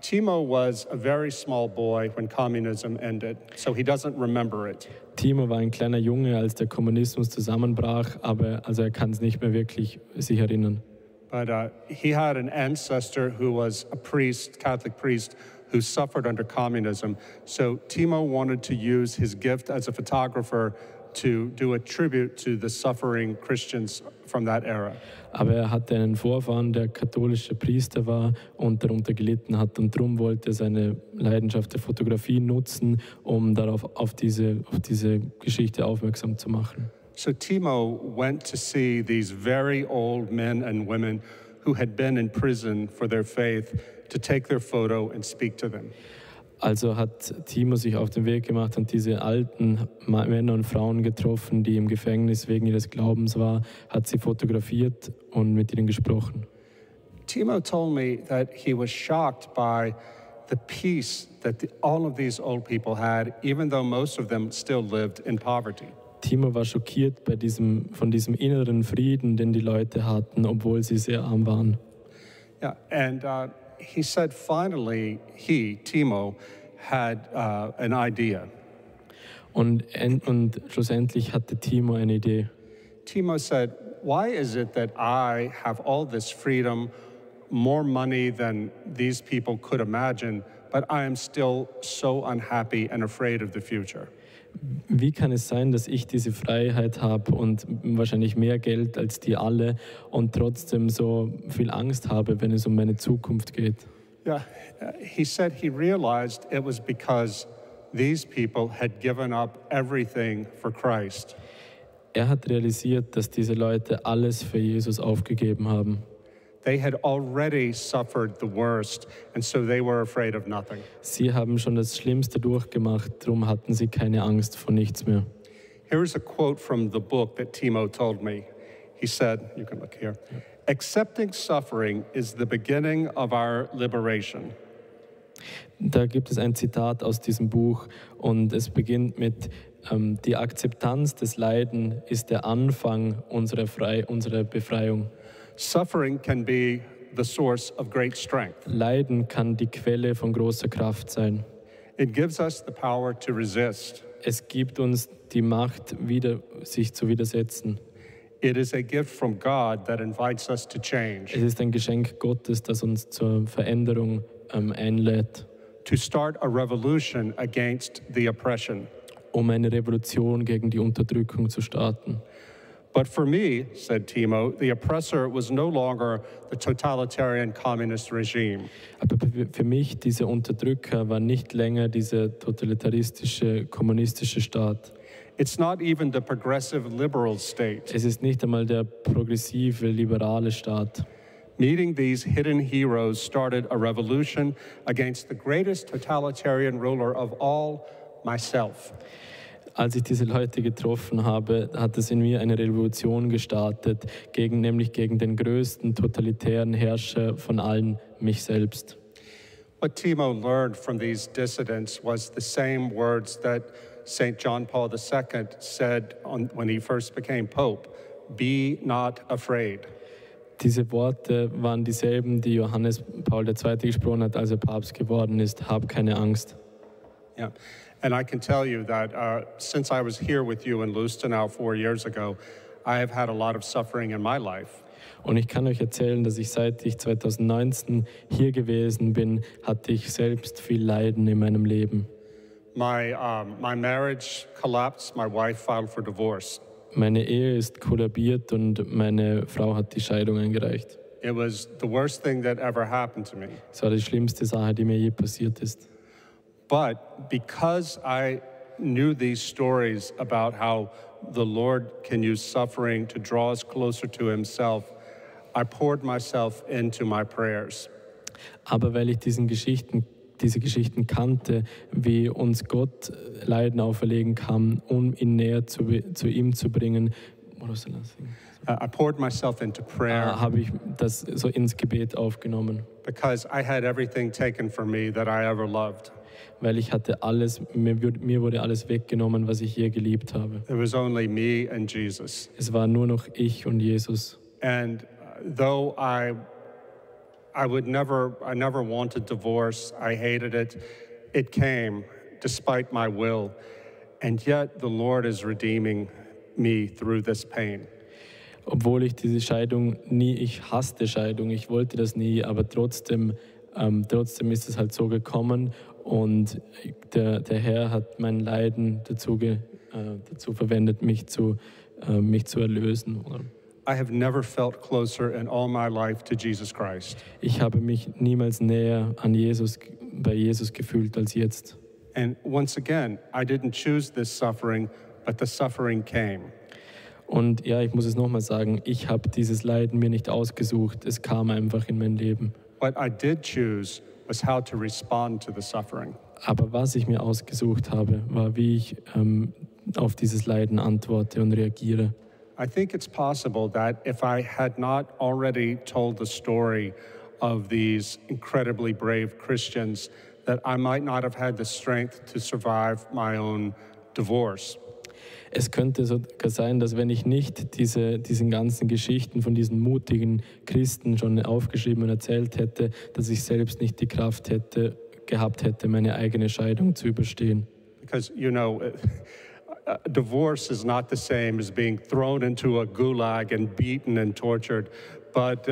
Speaker 2: Timo was a very small boy when communism ended, so he doesn't remember it.
Speaker 3: Timo war ein kleiner Junge, als der Kommunismus zusammenbrach, aber er kann es nicht mehr wirklich sich erinnern.
Speaker 2: But he had an ancestor who was a priest, Catholic priest, who suffered under communism. So Timo wanted to use his gift as a photographer to do a tribute to the suffering Christians from that era.
Speaker 3: Aber hatte einen Vorfahren, der katholischer Priester war und darunter gelitten hat, und darum wollte er seine Leidenschaft der Fotografie nutzen, um auf diese Geschichte aufmerksam zu machen.
Speaker 2: So Timo went to see these very old men and women who had been in prison for their faith to take their photo and speak to them.
Speaker 3: Also hat Timo sich auf den Weg gemacht und diese alten Männer und Frauen getroffen, die im Gefängnis wegen ihres Glaubens waren, hat sie fotografiert und mit ihnen gesprochen.
Speaker 2: Timo told me that he was shocked by the peace that all of these old people had, even though most of them still lived in poverty.
Speaker 3: Timo war schockiert von diesem inneren Frieden, den die Leute hatten, obwohl sie sehr arm waren.
Speaker 2: Yeah, and he said finally Timo, had an idea.
Speaker 3: Und schlussendlich hatte Timo eine Idee.
Speaker 2: Timo said, why is it that I have all this freedom, more money than these people could imagine, but I am still so unhappy and afraid of the future?
Speaker 3: Wie kann es sein, dass ich diese Freiheit habe und wahrscheinlich mehr Geld als die alle und trotzdem so viel Angst habe, wenn es um meine Zukunft geht?
Speaker 2: Yeah, he said he realized it was because these people had given up everything for Christ.
Speaker 3: Er hat realisiert, dass diese Leute alles für Jesus aufgegeben haben.
Speaker 2: They had already suffered the worst, and so they were afraid of nothing.
Speaker 3: Sie haben schon das Schlimmste durchgemacht, darum hatten sie keine Angst vor nichts mehr.
Speaker 2: Here's a quote from the book that Timo told me. He said, you can look here, accepting suffering is the beginning of our liberation.
Speaker 3: Da gibt es ein Zitat aus diesem Buch und es beginnt mit die Akzeptanz des Leiden ist der Anfang unserer Befreiung.
Speaker 2: Suffering can be the source of great strength.
Speaker 3: Leiden kann die Quelle von großer Kraft sein.
Speaker 2: It gives us the power to resist.
Speaker 3: Es gibt uns die Macht, sich zu widersetzen.
Speaker 2: It is a gift from God that invites us to change.
Speaker 3: Es ist ein Geschenk Gottes, das uns zur Veränderung einlädt.
Speaker 2: to start a revolution against the oppression.
Speaker 3: Eine Revolution gegen die Unterdrückung zu starten.
Speaker 2: But for me, said Timo, the oppressor was no longer the totalitarian communist regime.
Speaker 3: Aber für mich, dieser Unterdrücker, war nicht länger dieser totalitaristische, kommunistische Staat.
Speaker 2: It's not even the progressive liberal state.
Speaker 3: Es ist nicht einmal der progressive, liberale Staat.
Speaker 2: Meeting these hidden heroes started a revolution against the greatest totalitarian ruler of all, myself.
Speaker 3: Als ich diese Leute getroffen habe, hat es in mir eine Revolution gestartet, nämlich gegen den größten totalitären Herrscher von allen, mich selbst.
Speaker 2: What Timo learned from these dissidents was the same words that St. John Paul II said when he first became Pope, "Be not afraid."
Speaker 3: Diese Worte waren dieselben, die Johannes Paul II. Gesprochen hat, als er Papst geworden ist. Hab keine Angst.
Speaker 2: Yeah. And I can tell you that since I was here with you in Lustenau 4 years ago, I have had a lot of suffering in my life.
Speaker 3: Und ich kann euch erzählen, dass seit ich 2019 hier gewesen bin, hatte ich selbst viel Leiden in meinem Leben.
Speaker 2: My marriage collapsed. My wife filed for divorce.
Speaker 3: Meine Ehe ist kollabiert und meine Frau hat die Scheidung eingereicht.
Speaker 2: It was the worst thing that ever happened to me.
Speaker 3: Es war die schlimmste Sache, die mir je passiert ist.
Speaker 2: But because I knew these stories about how the Lord can use suffering to draw us closer to Himself, I poured myself into my prayers.
Speaker 3: Aber weil ich diese Geschichten kannte, wie uns Gott Leiden auferlegen kann, um ihn näher zu ihm zu bringen,
Speaker 2: I poured myself into prayer
Speaker 3: habe ich das so ins Gebet aufgenommen.
Speaker 2: because I had everything taken from me that I ever loved.
Speaker 3: Weil ich hatte alles, mir wurde alles weggenommen, was ich je geliebt habe.
Speaker 2: It was only me and Jesus.
Speaker 3: Es war nur noch ich und Jesus.
Speaker 2: And though I never wanted divorce, I hated it, it came despite my will. And yet the Lord is redeeming me through this pain.
Speaker 3: Obwohl ich diese Scheidung ich hasste Scheidung, ich wollte das nie, aber trotzdem ist es halt so gekommen und der Herr hat mein Leiden dazu verwendet, mich zu erlösen.
Speaker 2: I have never felt closer in all my life to Jesus Christ.
Speaker 3: Ich habe mich niemals näher bei Jesus gefühlt als jetzt.
Speaker 2: And once again, I didn't choose this suffering, but the suffering came.
Speaker 3: Und ja, ich muss es nochmal sagen, ich habe dieses Leiden mir nicht ausgesucht, es kam einfach in mein Leben.
Speaker 2: What I did choose was how to respond to the suffering.
Speaker 3: Aber was ich mir ausgesucht habe, war, wie ich auf dieses Leiden antworte und reagiere.
Speaker 2: I think it's possible that if I had not already told the story of these incredibly brave Christians, that I might not have had the strength to survive my own divorce.
Speaker 3: Es könnte sogar sein, dass wenn ich nicht diesen ganzen Geschichten von diesen mutigen Christen schon aufgeschrieben und erzählt hätte, dass ich selbst nicht die Kraft gehabt hätte, meine eigene Scheidung zu überstehen.
Speaker 2: Because, you know, divorce is not the same as being thrown into a gulag and beaten and tortured, but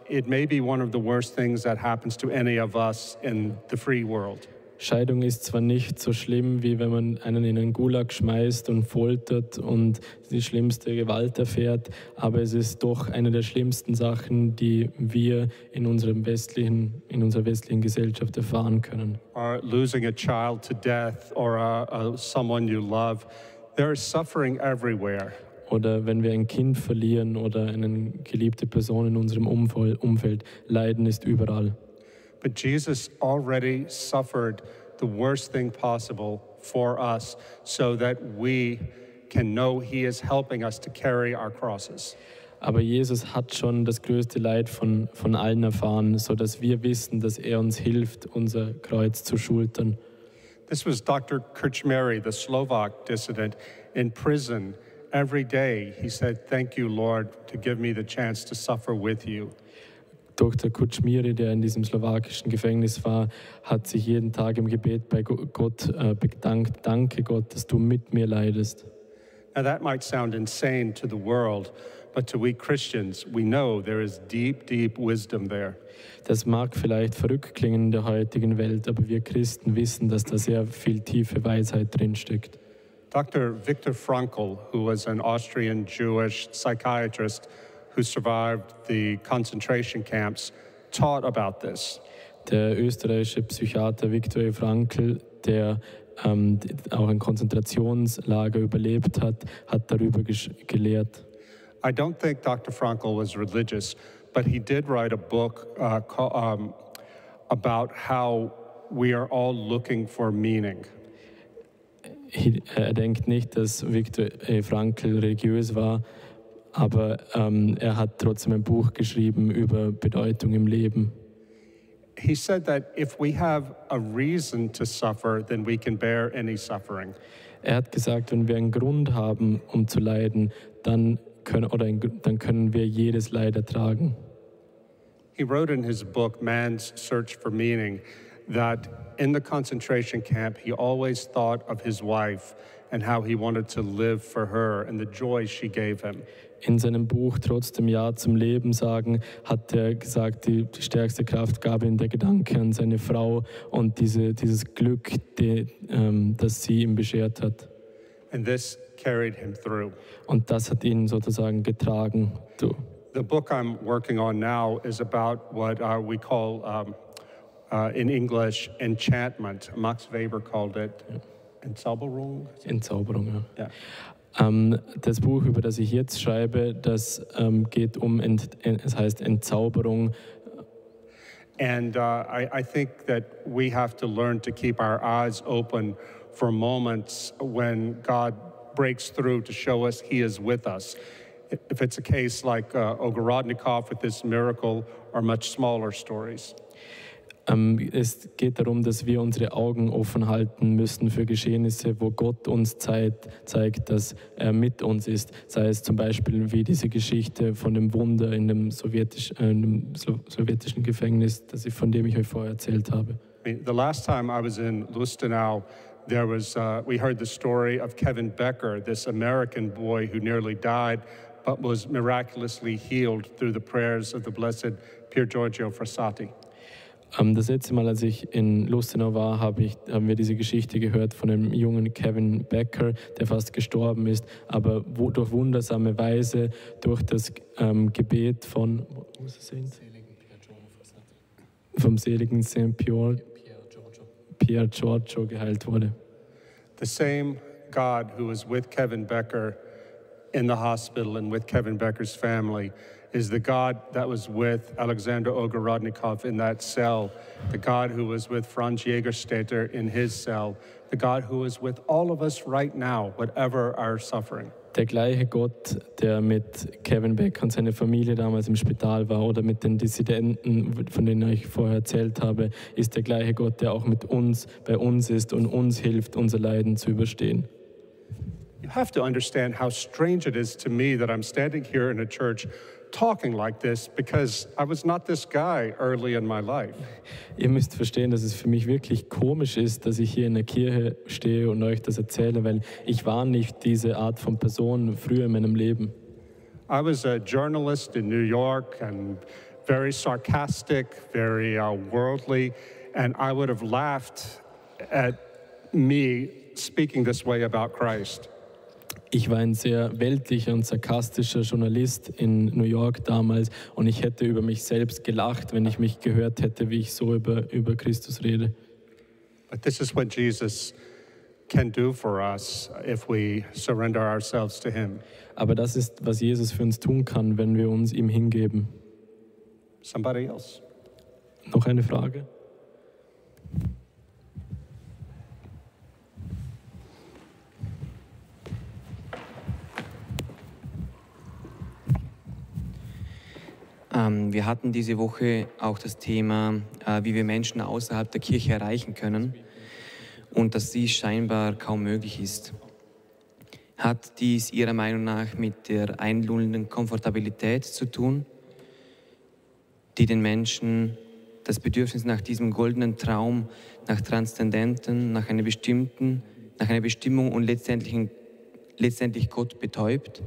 Speaker 2: it may be one of the worst things that happens to any of us in the free world.
Speaker 3: Scheidung ist zwar nicht so schlimm, wie wenn man einen in einen Gulag schmeißt und foltert und die schlimmste Gewalt erfährt, aber es ist doch eine der schlimmsten Sachen, die wir in unserer westlichen Gesellschaft erfahren können.
Speaker 2: Or losing a child to death or someone you love, there is suffering everywhere.
Speaker 3: Oder wenn wir ein Kind verlieren oder eine geliebte Person in unserem Umfeld, Leiden ist überall.
Speaker 2: But Jesus already suffered the worst thing possible for us so that we can know He is helping us to carry our crosses.
Speaker 3: Aber Jesus hat schon das größte Leid von allen erfahren, sodass wir wissen, dass er uns hilft, unser Kreuz zu schultern.
Speaker 2: This was Dr. Krčmery, the Slovak dissident, in prison. Every day he said, "Thank you, Lord, to give me the chance to suffer with you."
Speaker 3: Dr. Krčmery, der in diesem slowakischen Gefängnis war, hat sich jeden Tag im Gebet bei Gott bedankt. Danke Gott, dass du mit mir leidest.
Speaker 2: Now that might sound insane to the world, but to we Christians, we know there is deep, deep wisdom there.
Speaker 3: Das mag vielleicht verrückt klingen in der heutigen Welt, aber wir Christen wissen, dass da sehr viel tiefe Weisheit drinsteckt.
Speaker 2: Dr. Viktor Frankl, who was an Austrian Jewish psychiatrist who survived the concentration camps, taught about this.
Speaker 3: Der österreichische Psychiater Viktor Frankl, der auch ein Konzentrationslager überlebt hat, hat darüber gelehrt.
Speaker 2: I don't think Dr. Frankl was religious, but he did write a book about how we are all looking for meaning.
Speaker 3: Er denkt nicht, dass Viktor Frankl religiös war, aber er hat trotzdem ein Buch geschrieben über Bedeutung im Leben.
Speaker 2: He said that if we have a reason to suffer, then we can bear any suffering.
Speaker 3: Er hat gesagt, wenn wir einen Grund haben, um zu leiden, dann können wir jedes Leid ertragen.
Speaker 2: He wrote in his book, Man's Search for Meaning, that in the concentration camp, he always thought of his wife and how he wanted to live for her and the joy she gave him.
Speaker 3: In seinem Buch Trotzdem Ja zum Leben sagen, hat er gesagt, die stärkste Kraft gab ihm der Gedanke an seine Frau und dieses Glück, das sie ihm beschert hat.
Speaker 2: And this carried him through.
Speaker 3: Und das hat ihn sozusagen getragen.
Speaker 2: The book I'm working on now is about what we call in English enchantment. Max Weber called it Entzauberung.
Speaker 3: Entzauberung, ja.
Speaker 2: Yeah.
Speaker 3: Das Buch, über das ich jetzt schreibe, das geht es heißt Entzauberung.
Speaker 2: And I think that we have to learn to keep our eyes open for moments when God breaks through to show us He is with us. If it's a case like Ogorodnikov with this miracle or much smaller stories.
Speaker 3: Es geht darum, dass wir unsere Augen offen halten müssen für Geschehnisse, wo Gott uns zeigt, dass er mit uns ist. Sei es zum Beispiel wie diese Geschichte von dem Wunder in dem sowjetischen Gefängnis, von dem ich euch vorher erzählt habe.
Speaker 2: The last time I was in Lustenau, there was we heard the story of Kevin Becker, this American boy who nearly died, but was miraculously healed through the prayers of the blessed Pier Giorgio Frassati.
Speaker 3: Das letzte Mal, als ich in Lustenau war, haben wir diese Geschichte gehört von einem jungen Kevin Becker, der fast gestorben ist, aber durch wundersame Weise, durch das Gebet vom seligen St. Pier Giorgio geheilt wurde.
Speaker 2: The same God who was with Kevin Becker in the hospital and with Kevin Becker's family is the God that was with Alexander Ogorodnikov in that cell, the God who was with Franz Jägerstätter in his cell, the God who is with all of us right now, whatever our suffering.
Speaker 3: Der gleiche Gott, der mit Kevin Becker und seiner Familie damals im Spital war oder mit den Dissidenten, von denen ich vorher erzählt habe, ist der gleiche Gott, der auch mit uns, bei uns ist und uns hilft, unser Leiden zu überstehen.
Speaker 2: You have to understand how strange it is to me that I'm standing here in a church talking like this because I was not this guy early in my life.
Speaker 3: Ihr müsst verstehen, dass es für mich wirklich komisch ist, dass ich hier in der Kirche stehe und euch das erzähle, weil ich war nicht diese Art von Person früher in meinem Leben.
Speaker 2: I was a journalist in New York and very sarcastic, very worldly, and I would have laughed at me speaking this way about Christ.
Speaker 3: Ich war ein sehr weltlicher und sarkastischer Journalist in New York damals und ich hätte über mich selbst gelacht, wenn ich mich gehört hätte, wie ich so über Christus rede.
Speaker 2: But this is what Jesus can do for us if we surrender ourselves to Him.
Speaker 3: Aber das ist, was Jesus für uns tun kann, wenn wir uns ihm hingeben.
Speaker 2: Somebody else?
Speaker 3: Noch eine Frage?
Speaker 5: Wir hatten diese Woche auch das Thema, wie wir Menschen außerhalb der Kirche erreichen können und dass dies scheinbar kaum möglich ist. Hat dies Ihrer Meinung nach mit der einlullenden Komfortabilität zu tun, die den Menschen das Bedürfnis nach diesem goldenen Traum, nach Transzendenten, nach einer Bestimmung und letztendlich Gott betäubt?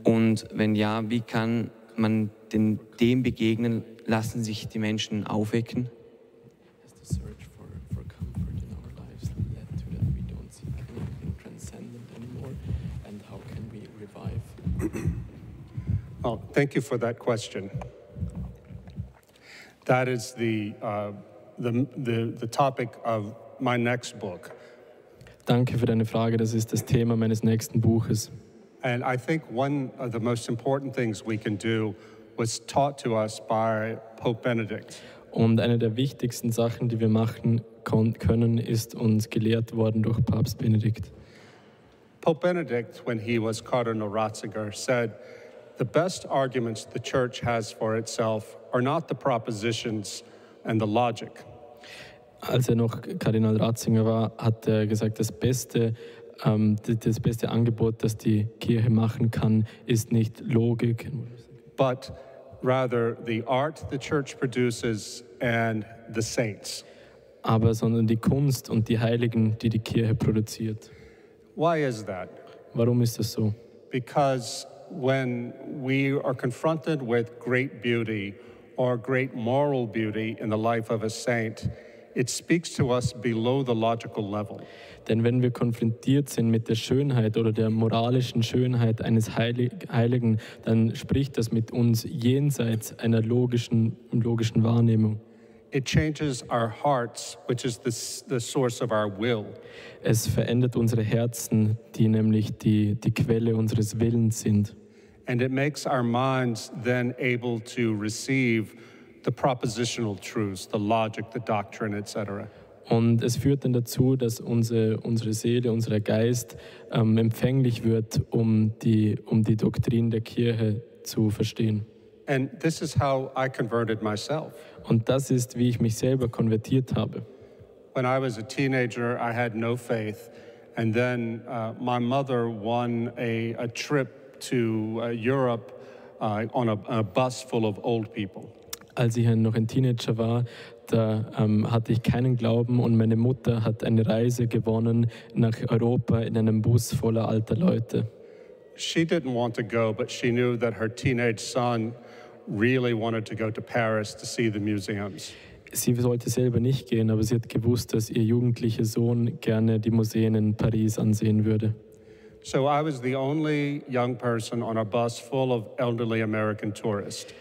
Speaker 5: Und wenn ja, wie kann man dem begegnen? Lassen sich die Menschen aufwecken?
Speaker 2: Well, thank you for that question. That is the topic of my next book.
Speaker 3: Danke für deine Frage, das ist das Thema meines nächsten Buches.
Speaker 2: And I think one of the most important things we can do was taught to us by Pope Benedict.
Speaker 3: Und eine der wichtigsten Sachen, die wir machen können, ist uns gelehrt worden durch Papst Benedikt.
Speaker 2: Pope Benedict, when he was Cardinal Ratzinger, said, "The best arguments the Church has for itself are not the propositions and the logic."
Speaker 3: Als noch Kardinal Ratzinger war, hat er gesagt, das beste Angebot, das die Kirche machen kann, ist nicht Logik,
Speaker 2: but rather the art the Church produces and the saints.
Speaker 3: sondern die Kunst und die Heiligen, die die Kirche produziert.
Speaker 2: Why is that?
Speaker 3: Warum ist das so?
Speaker 2: Because when we are confronted with great beauty or great moral beauty in the life of a saint, it speaks to us below the logical level.
Speaker 3: Denn wenn wir konfrontiert sind mit der Schönheit oder der moralischen Schönheit eines Heiligen, dann spricht das mit uns jenseits einer logischen Wahrnehmung.
Speaker 2: It changes our hearts, which is the source of our will.
Speaker 3: Es verändert unsere Herzen, die nämlich die Quelle unseres Willens sind.
Speaker 2: And it makes our minds then able to receive the propositional truths, the logic, the doctrine, etc.
Speaker 3: Und es führt dann dazu, dass unsere Seele, unser Geist empfänglich wird, um die Doktrin der Kirche zu verstehen.
Speaker 2: And this is how I converted myself.
Speaker 3: Und das ist, wie ich mich selber konvertiert habe.
Speaker 2: When I was a teenager, I had no faith. And then my mother won a trip to Europe on a bus full of old people.
Speaker 3: Als ich noch ein Teenager war, da hatte ich keinen Glauben und meine Mutter hat eine Reise gewonnen nach Europa in einem Bus voller alter Leute.
Speaker 2: She didn't want to go, but she knew that her teenage son really wanted to go to Paris to see the museums.
Speaker 3: Sie wollte selber nicht gehen, aber sie hat gewusst, dass ihr jugendlicher Sohn gerne die Museen in Paris ansehen würde.
Speaker 2: So I was the only young person on a bus full of elderly American tourists.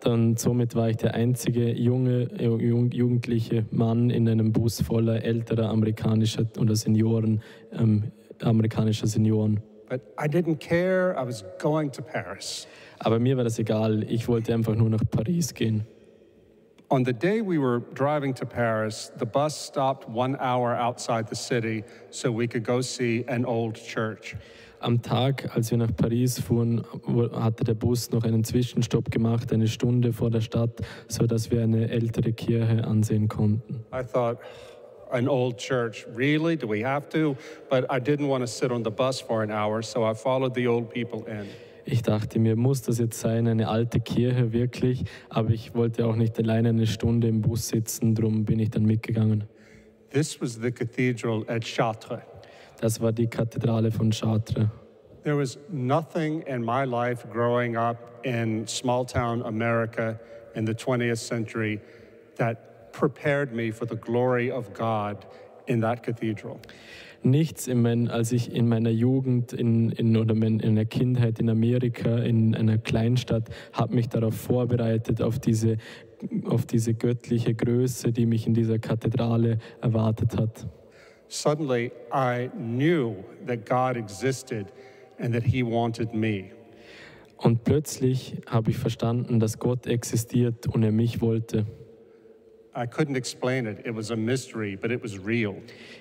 Speaker 3: Dann somit war ich der einzige jugendliche Mann in einem Bus voller älterer amerikanischer Senioren.
Speaker 2: But I didn't care. I was going to Paris.
Speaker 3: Aber mir war das egal. Ich wollte einfach nur nach Paris gehen.
Speaker 2: On the day we were driving to Paris, the bus stopped 1 hour outside the city so we could go see an old church.
Speaker 3: Am Tag, als wir nach Paris fuhren, hatte der Bus noch einen Zwischenstopp gemacht, eine Stunde vor der Stadt, sodass wir eine ältere Kirche ansehen konnten.
Speaker 2: I thought, an old church, really? Do we have to? But I didn't want to sit on the bus for an hour, so I followed the old people in.
Speaker 3: Ich dachte mir, muss das jetzt sein, eine alte Kirche wirklich? Aber ich wollte auch nicht alleine eine Stunde im Bus sitzen, darum bin ich dann mitgegangen.
Speaker 2: This was the cathedral at Chartres.
Speaker 3: Das war die Kathedrale von Chartres.
Speaker 2: There was nothing in my life growing up in small-town America in the 20th century that prepared me for the glory of God in that cathedral.
Speaker 3: Nichts, als ich in meiner Jugend in der Kindheit in Amerika, in einer Kleinstadt, hat mich darauf vorbereitet, auf diese göttliche Größe, die mich in dieser Kathedrale erwartet hat.
Speaker 2: Suddenly, I knew that God existed and that He wanted me.
Speaker 3: Und plötzlich habe ich verstanden, dass Gott existiert und er mich wollte.
Speaker 2: I couldn't explain it. It was a mystery, but it was real.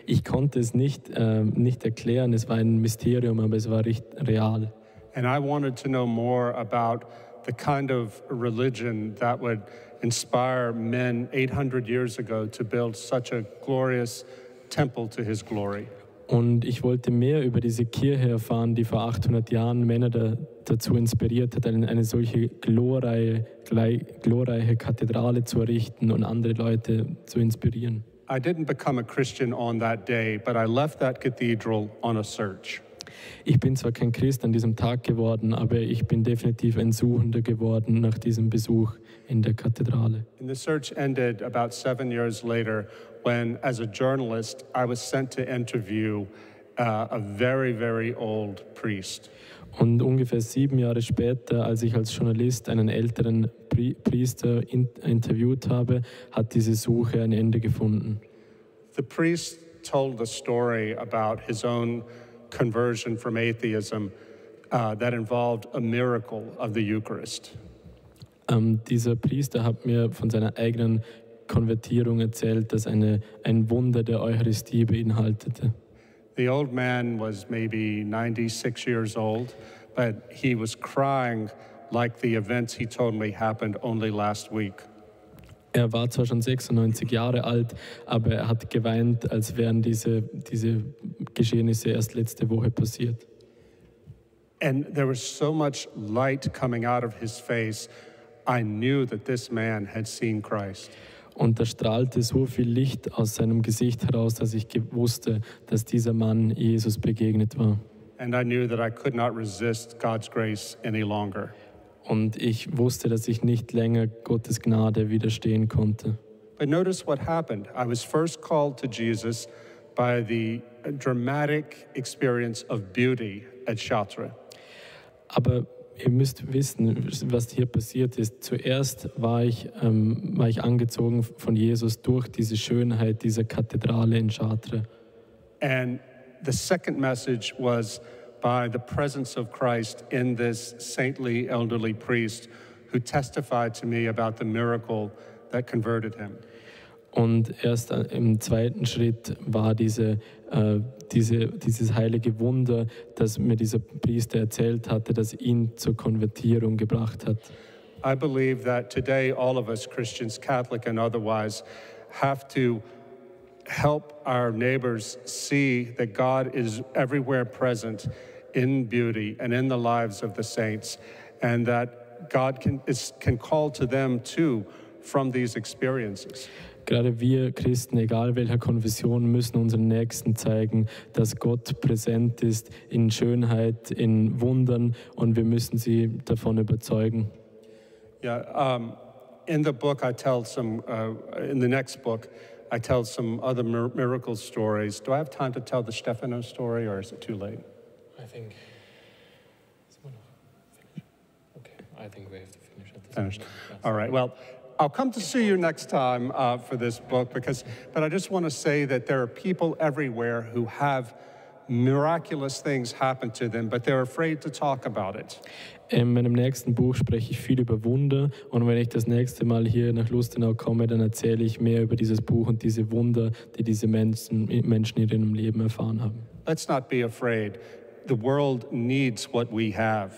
Speaker 3: Ich konnte es nicht erklären, es war ein Mysterium, aber es war real.
Speaker 2: And I wanted to know more about the kind of religion that would inspire men 800 years ago to build such a glorious temple to His glory.
Speaker 3: Und ich wollte mehr über diese Kirche erfahren, die vor 800 Jahren Männer dazu inspiriert hat, eine solche glorreiche Kathedrale zu errichten und andere Leute zu inspirieren.
Speaker 2: I didn't become a Christian on that day, but I left that cathedral on a search.
Speaker 3: Ich bin zwar kein Christ an diesem Tag geworden, aber ich bin definitiv ein Suchender geworden nach diesem Besuch in der Kathedrale.
Speaker 2: And the search ended about 7 years later when, as a journalist, I was sent to interview a very, very old priest.
Speaker 3: Und ungefähr 7 Jahre später, als ich als Journalist einen älteren Priester interviewt habe, hat diese Suche ein Ende gefunden.
Speaker 2: The priest told a story about his own conversion from atheism that involved a miracle of the Eucharist.
Speaker 3: Dieser Priester hat mir von seiner eigenen Konvertierung erzählt, das ein Wunder der Eucharistie beinhaltete.
Speaker 2: The old man was maybe 96 years old, but he was crying like the events he told me happened only last week.
Speaker 3: Er war zwar schon 96 Jahre alt, aber er hat geweint, als wären diese Geschehnisse erst letzte Woche passiert.
Speaker 2: And there was so much light coming out of his face, I knew that this man had seen Christ.
Speaker 3: Und da strahlte so viel Licht aus seinem Gesicht heraus, dass ich wusste, dass dieser Mann Jesus begegnet war.
Speaker 2: And I knew that I could not resist God's grace any longer.
Speaker 3: Und ich wusste, dass ich nicht länger Gottes Gnade widerstehen konnte.
Speaker 2: But notice what happened. I was first called to Jesus by the dramatic experience of beauty at Chartres.
Speaker 3: Aber ihr müsst wissen, was hier passiert ist. Zuerst war ich angezogen von Jesus durch diese Schönheit dieser Kathedrale in Chartres.
Speaker 2: And the second message was by the presence of Christ in this saintly elderly priest who testified to me about the miracle that converted him.
Speaker 3: Und erst im zweiten Schritt war dieses heilige Wunder, das mir dieser Priester erzählt hatte, das ihn zur Konvertierung gebracht hat.
Speaker 2: I believe that today all of us, Christians, Catholic and otherwise, have to help our neighbors see that God is everywhere present in beauty and in the lives of the saints, and that God can call to them too from these experiences.
Speaker 3: Gerade wir Christen, egal welcher Konfession, müssen unseren Nächsten zeigen, dass Gott präsent ist in Schönheit, in Wundern, und wir müssen sie davon überzeugen.
Speaker 2: Yeah, in the book I tell some, in the next book, I tell some other miracle stories. Do I have time to tell the Stefano story, or is it too late?
Speaker 1: I think we have to finish at this
Speaker 2: Finished.
Speaker 1: moment.
Speaker 2: All right. Well, I'll come to see you next time for this book, but I just want to say that there are people everywhere who have miraculous things happen to them, but they're afraid to talk about it.
Speaker 3: In meinem nächsten Buch spreche ich viel über Wunder, und wenn ich das nächste Mal hier nach Lustenau komme, dann erzähle ich mehr über dieses Buch und diese Wunder, die diese Menschen in ihrem Leben erfahren haben.
Speaker 2: Let's not be afraid. The world needs what we have.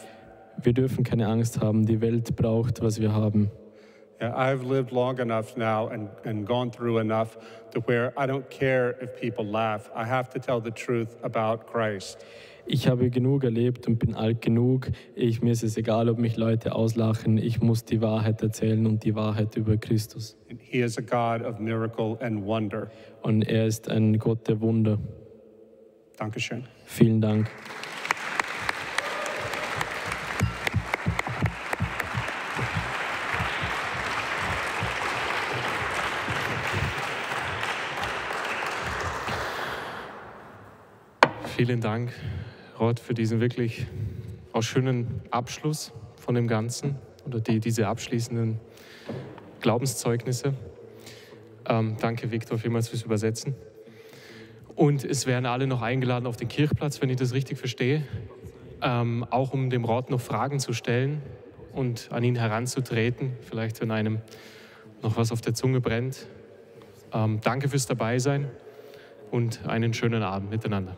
Speaker 3: Wir dürfen keine Angst haben, die Welt braucht, was wir haben.
Speaker 2: Yeah, I've lived long enough now and gone through enough to where I don't care if people laugh. I have to tell the truth about Christ.
Speaker 3: Ich habe genug erlebt und bin alt genug. Mir ist es egal, ob mich Leute auslachen. Ich muss die Wahrheit erzählen, und die Wahrheit über Christus.
Speaker 2: And he is a God of miracle and wonder.
Speaker 3: Und er ist ein Gott der Wunder.
Speaker 2: Dankeschön.
Speaker 3: Vielen Dank.
Speaker 1: Vielen Dank, Rod, für diesen wirklich auch schönen Abschluss von dem Ganzen oder diese abschließenden Glaubenszeugnisse. Danke, Viktor, vielmals fürs Übersetzen. Und es werden alle noch eingeladen auf den Kirchplatz, wenn ich das richtig verstehe, auch um dem Rod noch Fragen zu stellen und an ihn heranzutreten, vielleicht wenn einem noch was auf der Zunge brennt. Danke fürs Dabeisein und einen schönen Abend miteinander.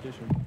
Speaker 3: Hier schon.